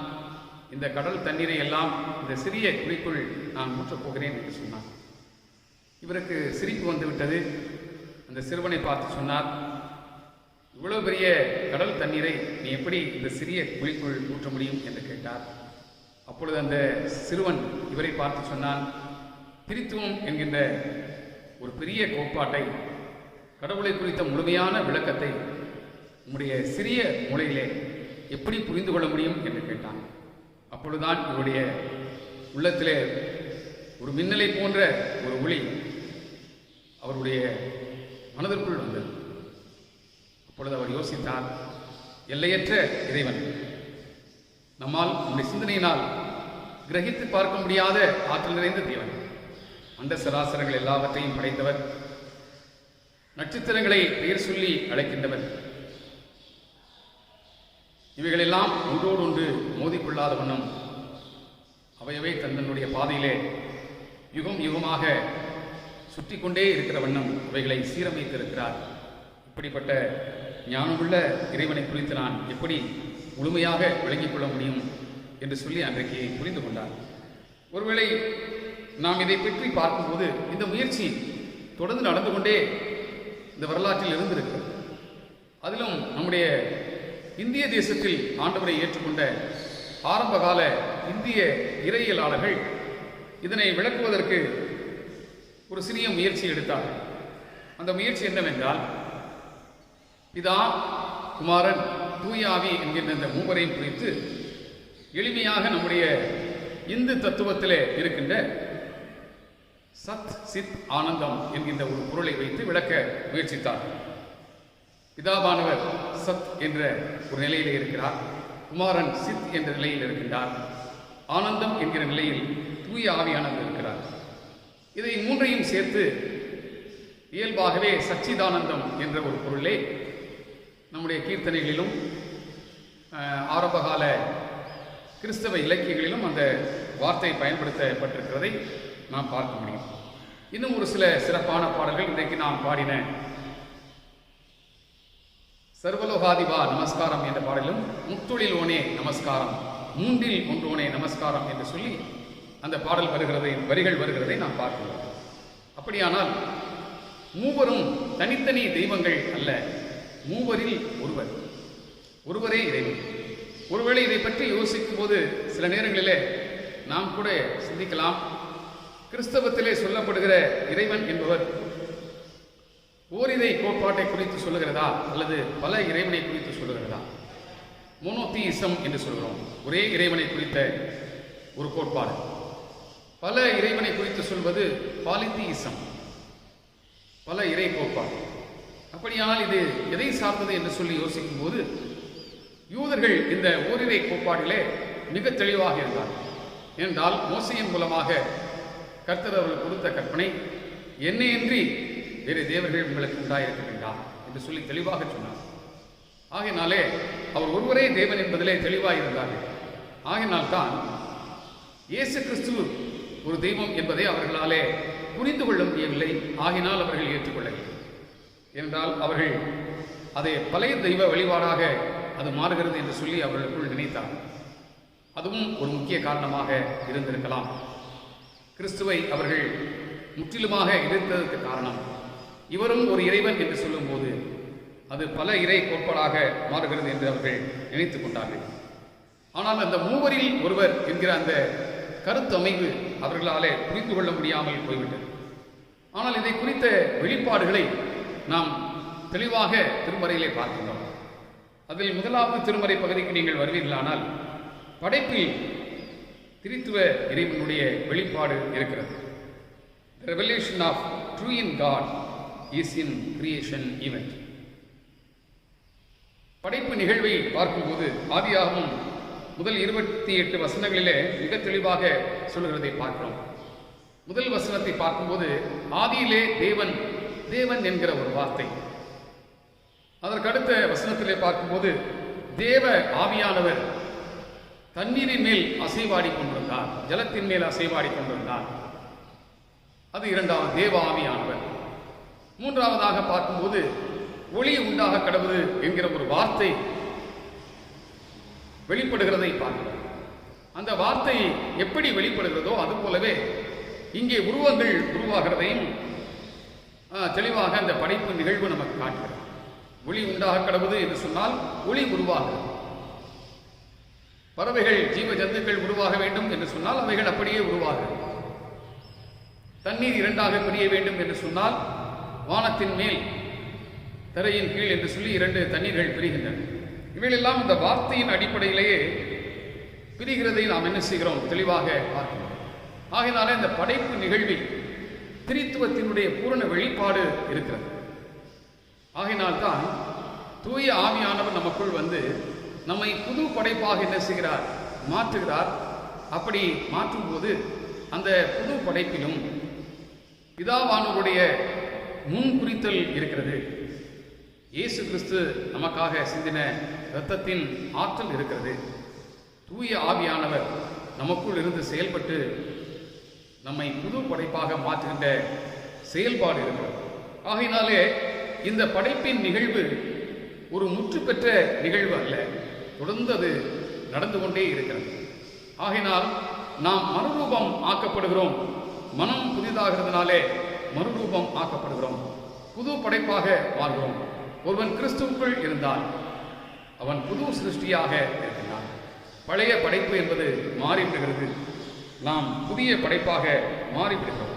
இந்த கடல் தண்ணீரை எல்லாம் இந்த சிறிய குழிக்குள் நான் ஊற்றப் போகிறேன் என்று சொன்னான். இவருக்கு சிரிப்பு வந்து விட்டது. அந்த சிறுவனை பார்த்து சொன்னார், இவ்வளவு பெரிய கடல் தண்ணீரை நீ எப்படி இந்த சிறிய குழிக்குள் ஊற்ற முடியும் என்று கேட்டார். அப்பொழுது அந்த சிறுவன் இவரை பார்த்து சொன்னான், திரித்துவம் என்கின்ற ஒரு பெரிய கோட்பாட்டை, கடவுளை குறித்த முழுமையான விளக்கத்தை உம்முடைய சிறிய மூளையிலே எப்படி புரிந்து கொள்ள முடியும் என்று கேட்டான். அப்பொழுதுதான் இவருடைய உள்ளத்திலே ஒரு மின்னலை போன்ற ஒரு ஒளி அவருடைய மனதிற்குள் வந்தது. அப்பொழுது அவர் யோசித்தார், எல்லையற்ற இறைவன், நம்மால் நம்முடைய சிந்தனையினால் கிரகித்து பார்க்க முடியாத ஆற்றல் நிறைந்த தேவன், அண்ட சராசரங்கள் எல்லாவற்றையும் படைத்தவர், நட்சத்திரங்களை பெயர் சொல்லி அழைக்கின்றவர், இவைகளெல்லாம் ஒன்றோடு ஒன்று மோதிக்கொள்ளாத வண்ணம் அவையவை தன்னுடைய பாதையிலே யுகம் யுகமாக சுற்றி கொண்டே இருக்கிற வண்ணம் அவைகளை சீரமைத்திருக்கிறார். இப்படிப்பட்ட ஞானமுள்ள இறைவனை குறித்து நான் எப்படி முழுமையாக விளங்கிக் கொள்ள முடியும் என்று சொல்லி அன்றைக்கு புரிந்து கொண்டார். ஒருவேளை நாம் இதை பற்றி பார்க்கும்போது இந்த முயற்சி தொடர்ந்து நடந்து கொண்டே இந்த வரலாற்றில் இருந்திருக்கிறது. அதிலும் நம்முடைய இந்திய தேசத்தில் ஆண்டவரை ஏற்றுக்கொண்ட ஆரம்பகால இந்திய இறையியலாளர்கள் இதனை விளக்குவதற்கு ஒரு சிறிய முயற்சி எடுத்தார்கள். அந்த முயற்சி என்னவென்றால், பிதா, குமாரன், தூய ஆவி என்கின்ற இந்த மூவரையும் குறித்து எளிமையாக நம்முடைய இந்து தத்துவத்திலே இருக்கின்ற சத் சித் ஆனந்தம் என்கின்ற ஒரு பொருளை வைத்து விளக்க முயற்சித்தார். பிதாவானவர் சத் என்ற ஒரு நிலையில் இருக்கிறார், குமாரன் சித் என்ற நிலையில் இருக்கின்றார், ஆனந்தம் என்கிற நிலையில் தூய ஆவியானவர் இருக்கிறார். இதை மூன்றையும் சேர்த்து இயல்பாகவே சச்சிதானந்தம் என்ற ஒரு பொருளை நம்முடைய கீர்த்தனைகளிலும் ஆரம்பகால கிறிஸ்தவ இலக்கியங்களிலும் அந்த வார்த்தை பயன்படுத்தப்பட்டிருக்கிறதை நாம் பார்க்க முடியும். இன்னும் ஒரு சில சிறப்பான பாடல்கள் இன்றைக்கு நாம் பாடின சர்வலோகாதிபா நமஸ்காரம் என்ற பாடலும் முத்தொழில் ஓனே நமஸ்காரம், மூன்றில் ஒன்றோனே நமஸ்காரம் என்று சொல்லி அந்த பாடல் வரிகள் வருகிறதை நாம் பார்க்கிறோம். அப்படியானால் மூவரும் தனித்தனி தெய்வங்கள் அல்ல, மூவரில் ஒருவரே இறைவன். ஒருவேளை இதை பற்றி யோசிக்கும் போது சில நேரங்களிலே நாம் கூட சிந்திக்கலாம், கிறிஸ்தவத்திலே சொல்லப்படுகிற இறைவன் என்பவர் ஓரிரை கோட்பாட்டை குறித்து சொல்லுகிறதா அல்லது பல இறைவனை குறித்து சொல்லுகிறதா? மோனோதீயிசம் என்று சொல்கிறோம், ஒரே இறைவனை குறித்த ஒரு கோட்பாடு. பல இறைவனை குறித்து சொல்வது பாலிதீயிசம், பல இறை கோட்பாடு. அப்படியானால் இது எதை சார்ந்தது என்று சொல்லி யோசிக்கும் போது யூதர்கள் இந்த ஓரிரை கோட்பாடிலே மிக தெளிவாக இருந்தார். ஏனென்றால் மோசையின் மூலமாக கர்த்தர் அவர்கள் கொடுத்த கற்பனை, என்னையின்றி வேறு தேவர்கள் உங்களுக்கு உண்டாயிருக்க வேண்டாம் என்று சொல்லி தெளிவாக சொன்னார். ஆகையினாலே அவர் ஒருவரே தேவன் என்பதிலே தெளிவாக இருந்தார்கள். ஆகையினால்தான் இயேசு கிறிஸ்து ஒரு தெய்வம் என்பதை அவர்களாலே புரிந்து கொள்ள முடியவில்லை. ஆகினால் அவர்கள் ஏற்றுக்கொள்ளவில்லை. என்றால் அவர்கள் அதை பழைய தெய்வ வழிபாடாக அது மாறுகிறது என்று சொல்லி அவர்களுக்குள் நினைத்தார். அதுவும் ஒரு முக்கிய காரணமாக இருந்திருக்கலாம். கிறிஸ்துவை அவர்கள் முற்றிலுமாக எதிர்த்ததற்கு காரணம், இவரும் ஒரு இறைவன் என்று சொல்லும்போது அது பல இறை கோட்பாடாக மாறுகிறது என்று அவர்கள் நினைத்துக் கொண்டார்கள். ஆனால் அந்த மூவரில் ஒருவர் என்கிற அந்த கருத்து அமைவு அவர்களாலே புரிந்து கொள்ள முடியாமல் போய்விட்டது. ஆனால் இதை குறித்த வெளிப்பாடுகளை நாம் தெளிவாக திருமறையிலே பார்க்கின்றோம். அதில் முதலாவது திருமறை பகுதிக்கு நீங்கள் வருவீர்களானால் படைப்பில் திரித்துவ இறைவனுடைய வெளிப்பாடு இருக்கிறது. The revelation of true in God is in creation event. படைப்பு நிகழ்வை பார்க்கும்போது ஆதியாகமம் முதல் 28 வசனங்களிலே மிக தெளிவாக சொல்கிறதை பார்க்கிறோம். முதல் வசனத்தை பார்க்கும்போது ஆதியிலே தேவன் தேவன் என்கிற ஒரு வார்த்தை. அதற்கடுத்த வசனத்திலே பார்க்கும்போது தேவ ஆவியானவர் தண்ணீரின் மேல் அசைவாடி கொண்டிருந்தார், ஜலத்தின் மேல் அசைவாடி கொண்டிருந்தார். அது இரண்டாவது தேவ ஆவியானவர். மூன்றாவதாக பார்க்கும்போது ஒளி உண்டாக கடவுது என்கிற ஒரு வார்த்தை வெளிப்படுகிறதை பார்க்கிறோம். அந்த வார்த்தை எப்படி வெளிப்படுகிறதோ அது போலவே இங்கே உருவங்கள் உருவாகிறதையும் தெளிவாக அந்த படைப்பு நிகழ்வு நமக்கு காட்டுகிறது. ஒளி உண்டாக கடவுது என்று சொன்னால் ஒளி உருவாகிறது. பறவைகள் ஜீவ ஜந்துக்கள் உருவாக வேண்டும் என்று சொன்னால் அவைகள் அப்படியே உருவாகிறது. தண்ணீர் இரண்டாக பிரிய வேண்டும் என்று சொன்னால் வானத்தின் மேல் தரையின் கீழ் என்று சொல்லி 2 தண்ணீர்கள் பிரிகின்றன. இவைகளெல்லாம் இந்த வார்த்தையின் அடிப்படையிலேயே பிரிகிறதை நாம் என்ன செய்கிறோம் தெளிவாக பார்க்கிறோம். ஆகையினாலே இந்த படைப்பு நிகழ்வில் திரித்துவத்தினுடைய பூரண வெளிப்பாடு இருக்கிறது. ஆகையினால்தான் தூய ஆவியானவர் நமக்குள் வந்து நம்மை புது படைப்பாக என்ன செய்கிறார், மாற்றுகிறார். அப்படி மாற்றும் போது அந்த புது படைப்பிலும் பிதாவானவருடைய முன் குறித்தல் இருக்கிறது. இயேசு கிறிஸ்து நமக்காக சிந்தின இரத்தத்தின் ஆற்றல் இருக்கிறது. தூய ஆவியானவர் நமக்குள் இருந்து செயல்பட்டு நம்மை புது படைப்பாக மாற்றுகின்ற செயல்பாடு இருக்கிறது. ஆகையினாலே இந்த படைப்பின் நிகழ்வு ஒரு முற்று பெற்ற நிகழ்வு அல்ல, தொடர்ந்து அது நடந்து கொண்டே இருக்கிறது. ஆகையினால் நாம் மறுரூபம் ஆக்கப்படுகிறோம். மனம் புதிதாகிறதுனாலே மறுரூபம் ஆக்கப்படுகிறோம், புது படைப்பாக வாழ்கிறோம். ஒருவன் கிறிஸ்துவுக்குள் இருந்தால் அவன் புது சிருஷ்டியாக இருக்கிறான். பழைய படைப்பு என்பது மாறிவிடுகிறது, நாம் புதிய படைப்பாக மாறிவிடுகிறோம்.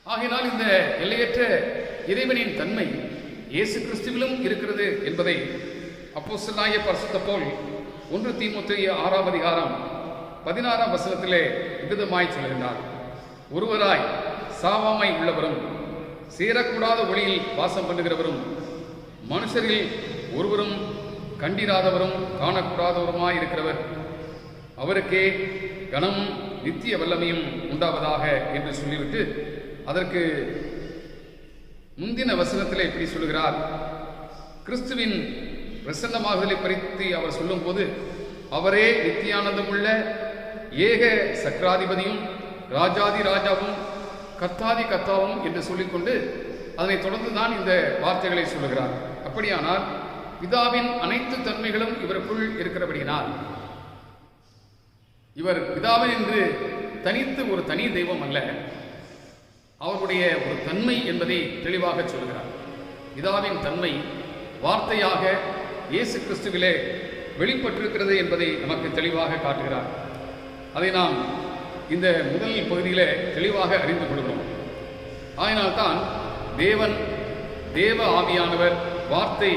ஆகையினால் இந்த எல்லையற்ற இறைவனின் தன்மை இயேசு கிறிஸ்துவிலும் இருக்கிறது என்பதை அப்போஸ்தலனாகிய பரிசுத்த பவுல் 1 தீமோத்தேயு 6ஆம் அதிகாரம் 16ஆம் வசனத்திலே விதமாய் சொல்கின்றார். ஒருவராய் சாவாமை உள்ளவரும் சேரக்கூடாத ஒளியில் வாசம் பண்ணுகிறவரும் மனுஷரில் ஒருவரும் கண்டிராதவரும் காணக்கூடாதவருமாய் இருக்கிறவர், அவருக்கே கனமும் நித்திய வல்லமையும் உண்டாவதாக என்று சொல்லிவிட்டு அதற்கு முந்தின வசனத்திலே இப்படி சொல்கிறார். கிறிஸ்துவின் பிரசன்னமாகுதலை பற்றி அவர் சொல்லும் போது அவரே நித்தியானந்தமுள்ள ஏக சக்கராதிபதியும் ராஜாதி ராஜாவும் கர்த்தாதி கர்த்தாவும் என்று சொல்லிக்கொண்டு அதனைத் தொடர்ந்து தான் இந்த வார்த்தைகளை சொல்லுகிறார். அப்படியானால் பிதாவின் அனைத்து தன்மைகளும் இவருக்குள் இருக்கிறபடியினால் இவர் பிதாவின் என்று தனித்து ஒரு தனி தெய்வம் அல்ல, அவருடைய ஒரு தன்மை என்பதை தெளிவாக சொல்கிறார். பிதாவின் தன்மை வார்த்தையாக இயேசு கிறிஸ்துவிலே வெளிப்பட்டிருக்கிறது என்பதை நமக்கு தெளிவாக காட்டுகிறார். அதை நாம் இந்த முதல் பகுதியிலே தெளிவாக அறிந்து கொள்கிறோம். ஆயினால்தான் தேவன் தேவ ஆவியானவர் வார்த்தை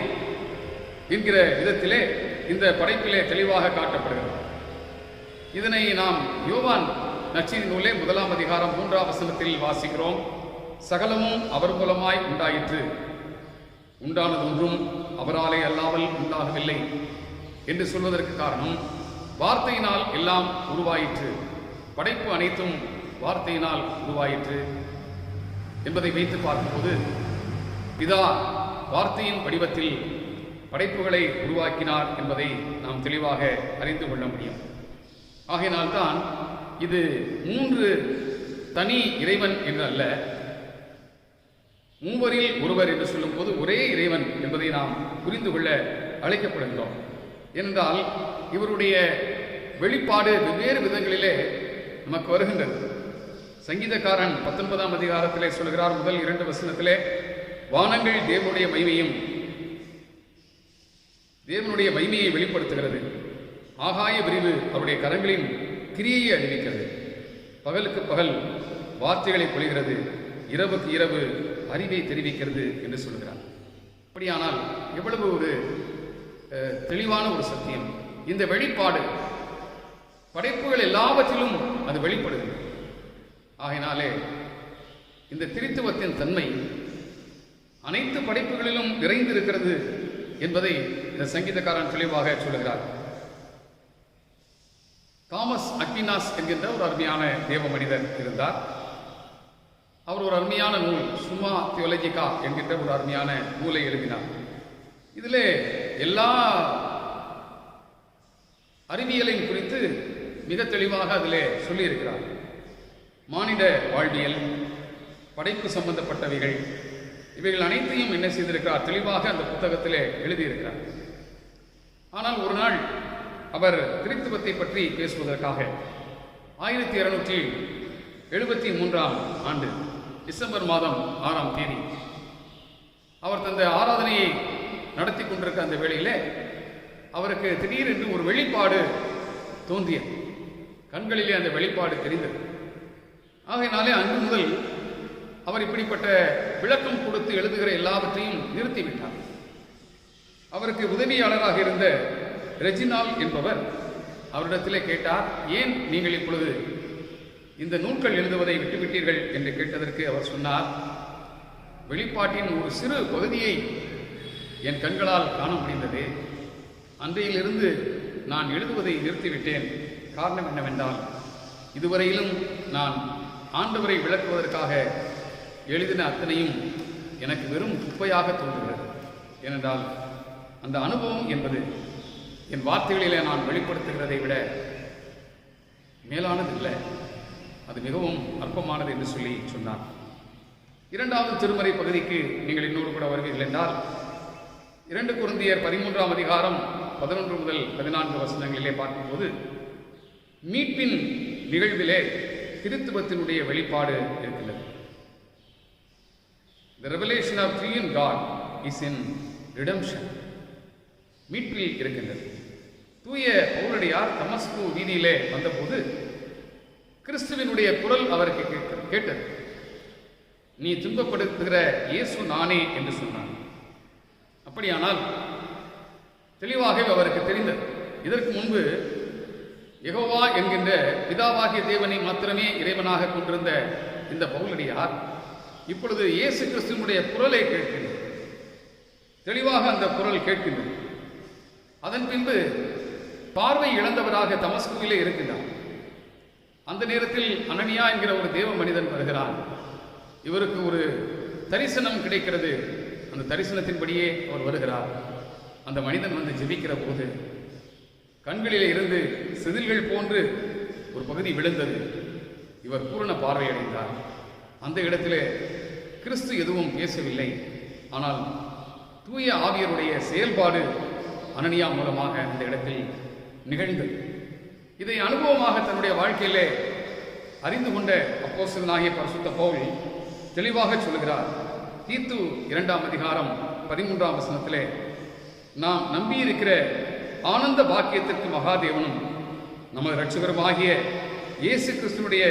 என்கிற விதத்திலே இந்த படைப்பிலே தெளிவாக காட்டப்படுகிறது. இதனை நாம் யோவான் நற்செய்தி நூலே 1ஆம் அதிகாரம் 3ஆம் வசனத்தில் வாசிக்கிறோம். சகலமும் அவர் மூலமாய் உண்டாயிற்று, உண்டானதொன்றும் அவராலே அல்லாமல் உண்டாகவில்லை என்று சொல்வதற்கு காரணம் வார்த்தையினால் எல்லாம் உருவாயிற்று, படைப்பு அனைத்தும் வார்த்தையினால் உருவாயிற்று என்பதை வைத்து பார்க்கும்போது பிதா வார்த்தையின் வடிவத்தில் படைப்புகளை உருவாக்கினார் என்பதை நாம் தெளிவாக அறிந்து கொள்ள முடியும். ஆகையினால்தான் இது 3 தனி இறைவன் என்று அல்ல, மூவரில் ஒருவர் என்று சொல்லும் போது ஒரே இறைவன் என்பதை நாம் புரிந்து கொள்ள அழைக்கப்படுகிறோம். என்றால் இவருடைய வெளிப்பாடு வெவ்வேறு விதங்களிலே நமக்கு வருகின்றது. சங்கீதக்காரன் 19ஆம் அதிகாரத்திலே சொல்கிறார், முதல் 2 வசனத்திலே, வானங்கள் தேவனுடைய மகிமையை வெளிப்படுத்துகிறது, ஆகாய விரிவு அவருடைய கரங்களின் கிரியையை அறிவிக்கிறது, பகலுக்கு பகல் வார்த்தைகளை பொழிகிறது, இரவுக்கு இரவு அறிவை தெரிவிக்கிறது என்று சொல்கிறார். அப்படியானால் எவ்வளவு ஒரு தெளிவான ஒரு சத்தியம்! இந்த வெளிப்பாடு படைப்புகள் எல்லாவற்றிலும் அது வெளிப்படுகிறது. ஆகையினாலே இந்த திரித்துவத்தின் தன்மை அனைத்து படைப்புகளிலும் நிறைந்திருக்கிறது என்பதை இந்த சங்கீதக்காரன் தெளிவாக சொல்லுகிறார். தாமஸ் அக்வினாஸ் என்கின்ற ஒரு அருமையான தேவ மனிதர் இருந்தார். அவர் ஒரு அருமையான நூல் சும்மா தியோலஜிகா என்கின்ற ஒரு அருமையான நூலை எழுதினார். இதிலே எல்லா அறிவியலின் குறித்து மிக தெளிவாக அதிலே சொல்லியிருக்கிறார். மானிட வாழ்வியல், படைப்பு சம்பந்தப்பட்டவைகள், இவைகள் அனைத்தையும் என்ன செய்திருக்கிறார், தெளிவாக அந்த புத்தகத்திலே எழுதியிருக்கிறார். ஆனால் ஒரு நாள் அவர் கிறிஸ்துவத்தை பற்றி பேசுவதற்காக 1273ஆம் ஆண்டு டிசம்பர் மாதம் 6ஆம் தேதி அவர் தந்த ஆராதனையை நடத்தி கொண்டிருக்க அந்த வேளையிலே அவருக்கு திடீரென்று ஒரு வெளிப்பாடு தோன்றியது. கண்களிலே அந்த வெளிப்பாடு தெரிந்தது. ஆகையினாலே அன்று முதல் அவர் இப்படிப்பட்ட விளக்கம் கொடுத்து எழுதுகிற எல்லாவற்றையும் நிறுத்திவிட்டார். அவருக்கு உதவியாளராக இருந்த ரெஜினால் என்பவர் அவரிடத்திலே கேட்டார், ஏன் நீங்கள் இப்பொழுது இந்த நூல்கள் எழுதுவதை விட்டுவிட்டீர்கள் என்று கேட்டதற்கு அவர் சொன்னார், வெளிப்பாட்டின் ஒரு சிறு பகுதியை என் கண்களால் காண முடிந்தது, அன்றையிலிருந்து நான் எழுதுவதை நிறுத்திவிட்டேன். காரணம் என்னவென்றால் இதுவரையிலும் நான் ஆண்டவரை விளக்குவதற்காக எழுதின அத்தனையும் எனக்கு வெறும் குப்பையாக தோன்றுகிறது. ஏனென்றால் அந்த அனுபவம் என்பது என் வார்த்தைகளிலே நான் வெளிப்படுத்துகிறதை விட மேலானது இல்லை, அது மிகவும் அற்பமானது என்று சொல்லி சொன்னார். 2வது திருமறை பகுதிக்கு நீங்கள் இன்னொரு கூட வருவீர்கள் என்றால் 2 கொரிந்தியர் 13ஆம் அதிகாரம் 11 முதல் 14 வசனங்களிலே பார்க்கும்போது மீட்பின் நிகழ்விலே கிறிஸ்துவத்தினுடைய வெளிப்பாடு இருக்கிறது. The revelation of triune God is in redemption. மீட்பில் இருக்கின்றது. தூய பவுலடியார் தமஸ்கு வீதியிலே வந்தபோது கிறிஸ்துவினுடைய குரல் அவருக்கு கேட்டது. நீ துன்பப்படுத்துகிற இயேசு நானே என்று சொன்னார். அப்படியானால் தெளிவாகவே அவருக்கு தெரிந்தது. இதற்கு முன்பு யெகோவா என்கின்ற பிதாவாகிய தேவனை மாத்திரமே இறைவனாக கொண்டிருந்த இந்த பவுலடியார் இப்பொழுது இயேசு கிறிஸ்துவினுடைய குரலை கேட்கின்றது. தெளிவாக அந்த குரல் கேட்கின்றது. அதன் பின்பு பார்வை இழந்தவராக தமஸ்குவிலே இருக்கின்றார். அந்த நேரத்தில் அனனியா என்கிற ஒரு தேவ மனிதன் வருகிறான். இவருக்கு ஒரு தரிசனம் கிடைக்கிறது. அந்த தரிசனத்தின்படியே அவர் வருகிறார். அந்த மனிதன் வந்து ஜெபிக்கிற போது கண்களிலே இருந்து செதில்கள் போன்று ஒரு பகுதி விழுந்தது. இவர் பூரண பார்வையடைந்தார். அந்த இடத்திலே கிறிஸ்து எதுவும் பேசவில்லை. ஆனால் தூய ஆவியருடைய செயல்பாடு அனனியா மூலமாக அந்த இடத்தில் நிகழ்ந்தது. இதை அனுபவமாக தன்னுடைய வாழ்க்கையிலே அறிந்து கொண்ட அப்போஸ்தலனாகிய பரிசுத்த பவுல் தெளிவாக சொல்கிறார். தீத்து 2ஆம் அதிகாரம் 13ஆம் வசனத்திலே, நாம் நம்பியிருக்கிற ஆனந்த பாக்கியத்திற்கு மகாதேவனும் நமது இரட்சகருமாகிய இயேசு கிறிஸ்துவினுடைய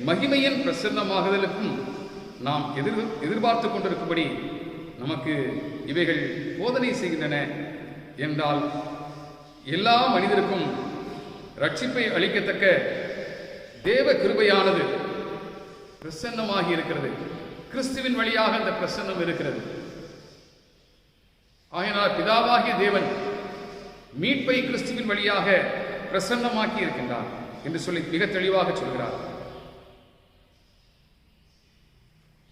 மகிமையின் பிரசன்னமாகுதலுக்கும் நாம் எதிர்பார்த்து கொண்டிருக்கும்படி நமக்கு இவைகள் போதனை செய்கின்றன என்றால், எல்லா மனிதருக்கும் ரட்சிப்பை அளிக்கத்தக்க தேவ கிருபையானது பிரசன்னமாகி இருக்கிறது. கிறிஸ்துவின் வழியாக அந்த பிரசன்னம் இருக்கிறது. ஆகையினால் பிதாவாகிய தேவன் மீட்பை கிறிஸ்துவின் வழியாக பிரசன்னமாக்கி இருக்கின்றார் என்று சொல்லி மிக தெளிவாக சொல்கிறார்.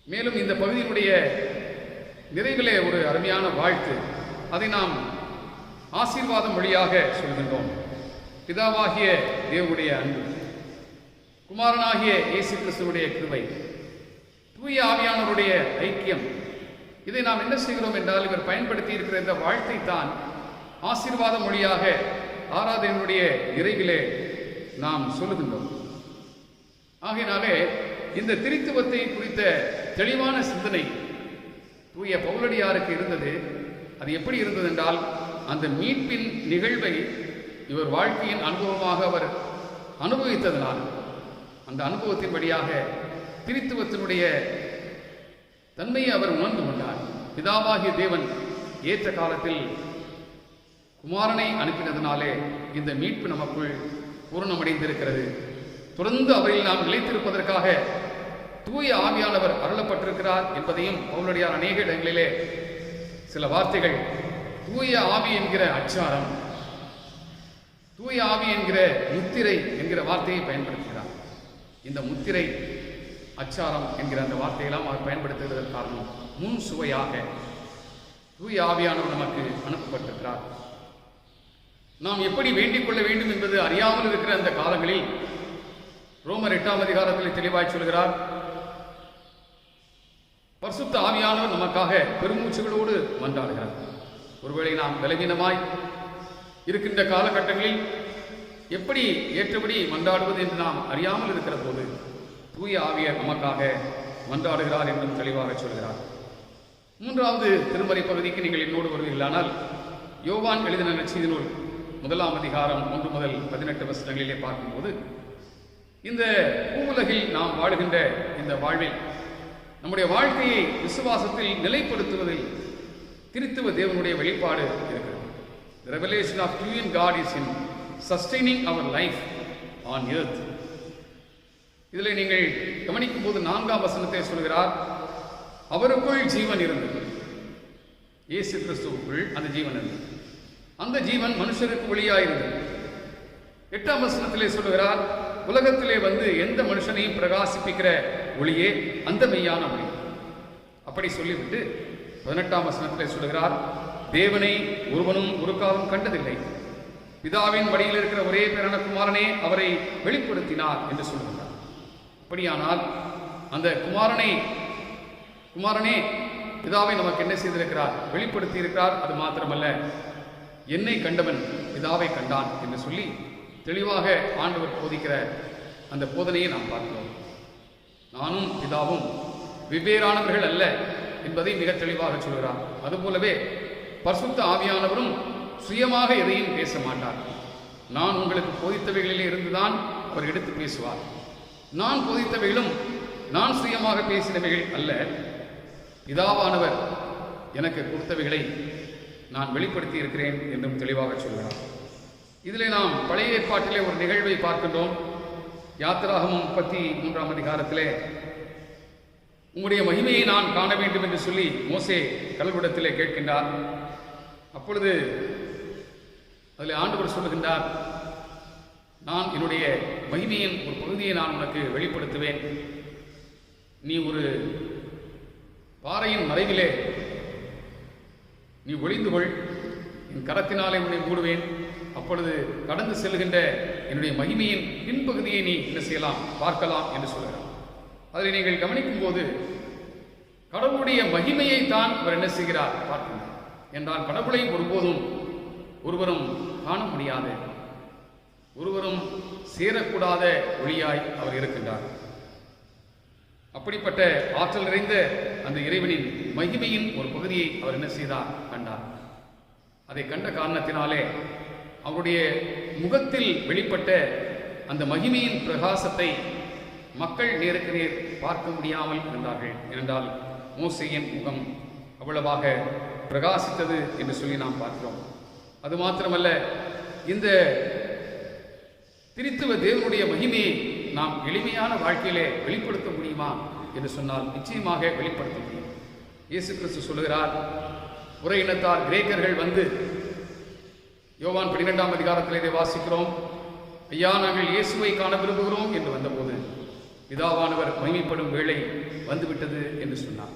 மேலும் இந்த பகுதியினுடைய நிறைவிலே ஒரு அருமையான வாழ்த்து, அதை நாம் ஆசீர்வாதம் வழியாக சொல்கின்றோம். பிதாவாகிய தேவனுடைய அன்பு, குமாரனாகிய இயேசு கிறிஸ்துவுடைய கிருபை, தூய ஆவியானவருடைய ஐக்கியம், இதை நாம் என்ன செய்கிறோம் என்றால், இவர் பயன்படுத்தி இருக்கிற இந்த வாழ்த்தை தான் ஆசீர்வாத மொழியாக ஆராதனையுடைய நிறைவிலே நாம் சொல்லுகின்றோம். ஆகையினாலே இந்த திரித்துவத்தை குறித்த தெளிவான சிந்தனை தூய பவுலடியாருக்கு இருந்தது. அது எப்படி இருந்தது என்றால், அந்த மீட்பின் நிகழ்வை இவர் வாழ்க்கையின் அனுபவமாக அவர் அனுபவித்ததனால் அந்த அனுபவத்தின் வழியாக திரித்துவத்தினுடைய தன்மையை அவர் உணர்ந்து கொண்டார். பிதாவாகிய தேவன் ஏற்ற காலத்தில் குமாரனை அனுப்பினதினாலே இந்த மீட்பு நமக்குள் பூரணமடைந்திருக்கிறது. தொடர்ந்து அவரில் நாம் நிலைத்திருப்பதற்காக தூய ஆவியானவர் அருளப்பட்டிருக்கிறார் என்பதையும் பவுலடியார் அநேக இடங்களிலே சில வார்த்தைகள் தூய ஆவி என்கிற அச்சாரம், தூய ஆவி என்கிற முத்திரை என்கிற வார்த்தையை பயன்படுத்துகிறார். இந்த முத்திரை, அச்சாரம் என்கிற அந்த வார்த்தையெல்லாம் அவர் பயன்படுத்துவதற்கு காரணம், முன் சுவையாக தூய ஆவியானவர் நமக்கு அனுப்பப்பட்டிருக்கிறார். நாம் எப்படி வேண்டிக் கொள்ள வேண்டும் என்பது அறியாமல் இருக்கிற அந்த காலங்களில் ரோமர் 8ஆம் அதிகாரத்தில் தெளிவாய் சொல்கிறார், பரிசுத்த ஆவியானவர் நமக்காக பெருமூச்சுகளோடு மன்றாடுகிறார். ஒருவேளை நாம் பலவீனமாய் இருக்கின்ற காலகட்டங்களில் எப்படி ஏற்றபடி மன்றாடுவது என்று நாம் அறியாமல் இருக்கிற போது தூய ஆவியர் நமக்காக மன்றாடுகிறார் என்றும் தெளிவாக சொல்கிறார். 3வது திருமறை பகுதிக்கு நீங்கள் என்னோடு வருவீர்களானால், யோவான் எழுதின நற்செய்தி நூல் 1ஆம் அதிகாரம் 1 முதல் 18 வசனங்களிலே பார்க்கும்போது, இந்த பூவுலகில் நாம் வாழுகின்ற இந்த வாழ்வில் நம்முடைய வாழ்க்கையை விசுவாசத்தில் நிலைப்படுத்துவதில் கிறிஸ்துவ தேவனுடைய வெளிப்பாடு இருக்கிறது. The revelation of triune God is in sustaining our life on earth. இதில் நீங்கள் கவனிக்கும் போது 4ஆம் வசனத்தை சொல்கிறார், அவருக்குள் ஜீவன் இருந்தது. இயேசு கிறிஸ்துவுக்குள் அந்த ஜீவன் இருந்தது. அந்த ஜீவன் மனுஷருக்கு ஒளியாயிருந்தது. 8ஆம் வசனத்திலே சொல்லுகிறார், உலகத்திலே வந்து எந்த மனுஷனையும் பிரகாசிப்பிக்கிற ஒளியே அந்த மெய்யான ஒளி. அப்படி சொல்லிவிட்டு 18ஆம் வசனத்திலே சொல்லுகிறார், தேவனை ஒருவனும் ஒரு காலம் கண்டதில்லை, பிதாவின் வழியில் இருக்கிற ஒரே பேரான குமாரனே அவரை வெளிப்படுத்தினார் என்று சொல்லுகிறார். அப்படியானால் அந்த குமாரனே பிதாவை நமக்கு என்ன செய்திருக்கிறார்? வெளிப்படுத்தி இருக்கிறார். அது மாத்திரமல்ல, என்னை கண்டவன் பிதாவை கண்டான் என்று சொல்லி தெளிவாக ஆண்டவர் போதிக்கிற அந்த போதனையை நாம் பார்க்கிறோம். நானும் பிதாவும் வெவ்வேறானவர்கள் அல்ல என்பதை மிக தெளிவாக சொல்கிறார். அதுபோலவே பரிசுத்த ஆவியானவரும் சுயமாக எதையும் பேச மாட்டார். நான் உங்களுக்கு போதித்தவைகளிலே இருந்துதான் அவர் எடுத்து பேசுவார். நான் போதித்தவைகளும் நான் சுயமாக பேசினவைகள் அல்ல, பிதாவானவர் எனக்கு கொடுத்தவைகளை நான் வெளிப்படுத்தி இருக்கிறேன் என்றும் தெளிவாக சொல்கிறார். இதிலே நாம் பழைய ஏற்பாட்டிலே ஒரு நிகழ்வை பார்க்கின்றோம். யாத்திராகமம் 33ஆம் அதிகாரத்திலே உம்முடைய மகிமையை நான் காண வேண்டும் என்று சொல்லி மோசே கடவுளிடத்திலே கேட்கின்றார். அப்பொழுது அதில் ஆண்டவர் சொல்லுகின்றார், நான் என்னுடைய மகிமையின் ஒரு பகுதியை நான் உனக்கு வெளிப்படுத்துவேன். நீ ஒரு பாறையின் மறைவிலே நீ ஒளிந்து கொள், என் கரத்தினாலே உன்னை மூடுவேன். அப்பொழுது கடந்து செல்கின்ற என்னுடைய மகிமையின் பின்பகுதியை நீ என்ன செய்யலாம், பார்க்கலாம் என்று சொல்கிறார். அதில் நீங்கள் கவனிக்கும் போது கடவுளுடைய மகிமையை தான் அவர் என்ன செய்கிறார் பார்க்கின்றார் என்றால், கடவுளை ஒருபோதும் ஒருவரும் காண முடியாது, ஒருவரும் சேரக்கூடாத ஒளியாய் அவர் இருக்கின்றார். அப்படிப்பட்ட ஆற்றல் நிறைந்த அந்த இறைவனின் மகிமையின் ஒரு பகுதியை அவர் என்ன செய்தார், கண்டார். அதை கண்ட காரணத்தினாலே அவருடைய முகத்தில் வெளிப்பட்ட அந்த மகிமையின் பிரகாசத்தை மக்கள் நேருக்கு நேர் பார்க்க முடியாமல் இருந்தார்கள். ஏனென்றால் மோசேயின் முகம் அவ்வளவாக பிரகாசித்தது என்று சொல்லி நாம் பார்க்கிறோம். அது மாத்திரமல்ல, இந்த திரித்துவ தேவனுடைய மகிமையை நாம் எளிமையான வாழ்க்கையிலே வெளிப்படுத்த முடியுமா என்று சொன்னால் நிச்சயமாக வெளிப்படுத்த முடியும். இயேசு கிறிஸ்து சொல்லுகிறார், புற இனத்தார் கிரேக்கர்கள் வந்து யோவான் 12ஆம் அதிகாரத்தில் இதை வாசிக்கிறோம், ஐயா நாங்கள் இயேசுவை காண விரும்புகிறோம் என்று வந்தபோது பிதாவானவர் மகிமைப்படும் வேளை வந்துவிட்டது என்று சொன்னார்.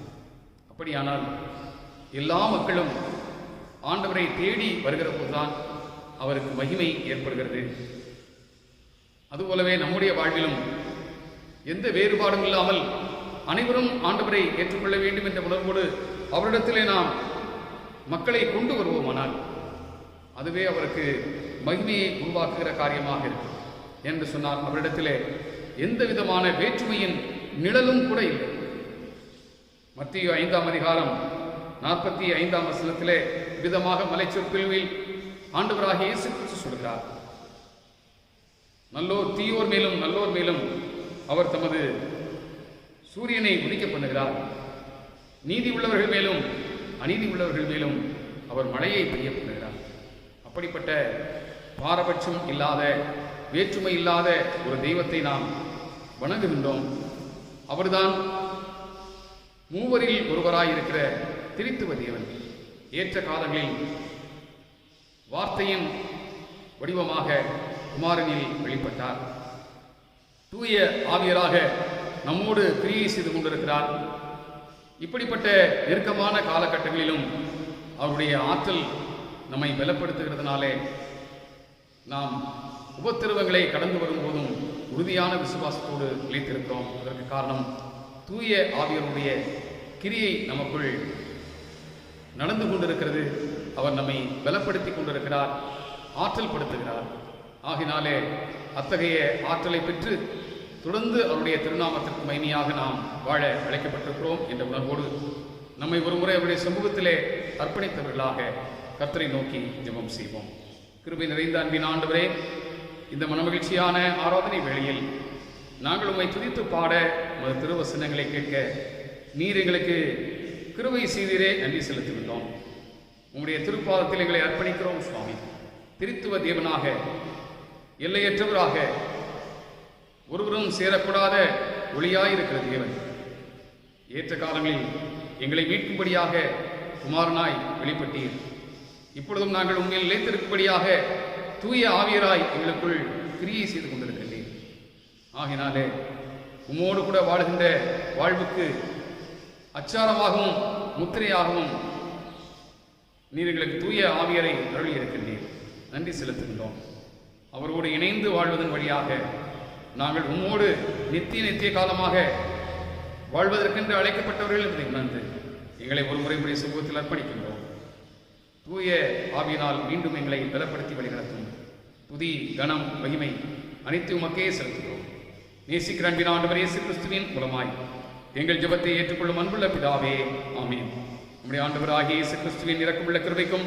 அப்படியானால் எல்லா மக்களும் ஆண்டவரை தேடி வருகிற போதுதான் அவருக்கு மகிமை ஏற்படுகிறது. அதுபோலவே நம்முடைய வாழ்விலும் எந்த வேறுபாடும் இல்லாமல் அனைவரும் ஆண்டவரை ஏற்றுக்கொள்ள வேண்டும் என்ற உணர்வோடு அவரிடத்திலே நாம் மக்களை கொண்டு வருவோமானால் அதுவே அவருக்கு மகிமையை உருவாக்குகிற காரியமாக இருக்கும் என்று சொன்னார். அவரிடத்திலே எந்த விதமான வேற்றுமையின் நிழலும் கூட இல்லை. மத்தேயு 5ஆம் அதிகாரம் 45ஆம் வசனத்திலே விதமாக மலைச்சொற்பில்வில் ஆண்டவராகிய இயேசு கிறிஸ்து சொல்கிறார், நல்லோர் தீயோர் மேலும் நல்லோர் மேலும் அவர் தமது சூரியனை உதிக்க பண்ணுகிறார், நீதி உள்ளவர்கள் மேலும் அநீதி உள்ளவர்கள் மேலும் அவர் மழையை பெய்ய பண்ணுகிறார். அப்படிப்பட்ட பாரபட்சம் இல்லாத வேற்றுமை இல்லாத ஒரு தெய்வத்தை நாம் வணங்குகின்றோம். அவர்தான் மூவரில் ஒருவராயிருக்கிற திரித்துவ தேவன். ஏற்ற காலங்களில் வார்த்தையின் வடிவமாக குமாரனில் வெளிப்பட்டார். தூய ஆவியராக நம்மோடு கிரியை செய்து கொண்டிருக்கிறார். இப்படிப்பட்ட நெருக்கமான காலகட்டங்களிலும் அவருடைய ஆற்றல் நம்மை பலப்படுத்துகிறதுனாலே நாம் உபத்திரவங்களை கடந்து வரும்போதும் உறுதியான விசுவாசத்தோடு நிலைத்திருக்கிறோம். அதற்கு காரணம் தூய ஆவியருடைய கிரியை நமக்குள் நடந்து கொண்டிருக்கிறது. அவர் நம்மை பலப்படுத்தி கொண்டிருக்கிறார், ஆற்றல் படுத்துகிறார். ஆகினாலே அத்தகைய ஆற்றலை பெற்று தொடர்ந்து அவருடைய திருநாமத்திற்கு மகிமையாக நாம் வாழ அழைக்கப்பட்டிருக்கிறோம் என்ற உணர்வோடு நம்மை ஒருமுறை அவருடைய சமூகத்திலே அர்ப்பணித்தவர்களாக கர்த்தரை நோக்கி ஜெபம் செய்வோம். கிருபை நிறைந்த அன்பின் ஆண்டவரே, இந்த மனமகிழ்ச்சியான ஆராதனை வேளையில் நாங்கள் உம்மை துதித்து பாட உமது திருவசனங்களை கேட்க நீர் எங்களுக்கு கிருபை செய்தீரே, நன்றி செலுத்துகின்றோம். உம்முடைய திருப்பாதத்தில் எங்களை அர்ப்பணிக்கிறோம் சுவாமி. திரித்துவ தேவனாக, எல்லையற்றவராக, ஒருவரும் சேரக்கூடாத ஒளியாயிருக்கிற தேவன், ஏற்ற காலங்களில் எங்களை மீட்கும்படியாக குமாரனாய் வெளிப்பட்டீர். இப்பொழுதும் நாங்கள் உண்மையில் நிலைத்திருக்கும்படியாக தூய ஆவியராய் எங்களுக்குள் கிரியை செய்து கொண்டிருக்கின்றேன். ஆகினாலே உம்மோடு கூட வாழ்கின்ற வாழ்வுக்கு அச்சாரமாகவும் முத்திரையாகவும் நீர் எங்களுக்கு தூய ஆவியரை அருளி இருக்கின்றீர். நன்றி செலுத்துகின்றோம். அவரோடு இணைந்து வாழ்வதன் வழியாக நாங்கள் உம்மோடு நித்திய காலமாக வாழ்வதற்கென்று அழைக்கப்பட்டவர்கள் என்பதை உணர்ந்து எங்களை ஒரு முறை சமூகத்தில் அர்ப்பணிக்கின்றோம். தூய ஆவியினால் மீண்டும் எங்களை பலப்படுத்தி வழிநடத்தும் துதி, கனம், மகிமை அனைத்து உமக்கே செலுத்துகிறோம். நேசிக்கிற அன்பின் ஆண்டவர் இயேசு கிறிஸ்துவின் மூலமாய் எங்கள் ஜெபத்தை ஏற்றுக்கொள்ளும் அன்புள்ள பிதாவே, ஆமீன். நம்முடைய ஆண்டவராகிய இயேசு கிறிஸ்துவின் இரக்கமுள்ள கிருபைக்கும்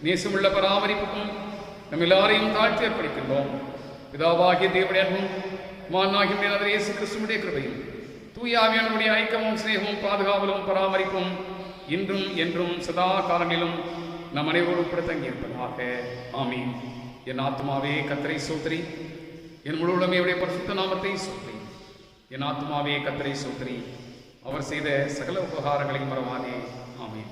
நேசமுள்ள பராமரிப்புக்கும் நம் எல்லாரையும் தாழ்த்தி அர்ப்பணிக்கின்றோம். பிதாவாகிய தேவனுடைய அன்பும் மானாகிய இயேசு கிறிஸ்துவினுடைய கிருபையும் தூய ஆவியானவருடைய ஐக்கியமும் சிநேகமும் பாதுகாவலும் பராமரிப்பும் இன்றும் என்றும் சதா காலங்களிலும் நம் அனைவரோடு கூட தங்கியிருப்பதாக. ஆமீன். என் ஆத்மாவே கர்த்தரை ஸ்தோத்திரி, என் முழு உலமையுடைய பரிசுத்த நாமத்தை ஸ்தோத்திரி. என் ஆத்மாவே கர்த்தரை ஸ்தோத்திரி, அவர் செய்த சகல உபகாரங்களையும் மறவாதே. ஆமீன்.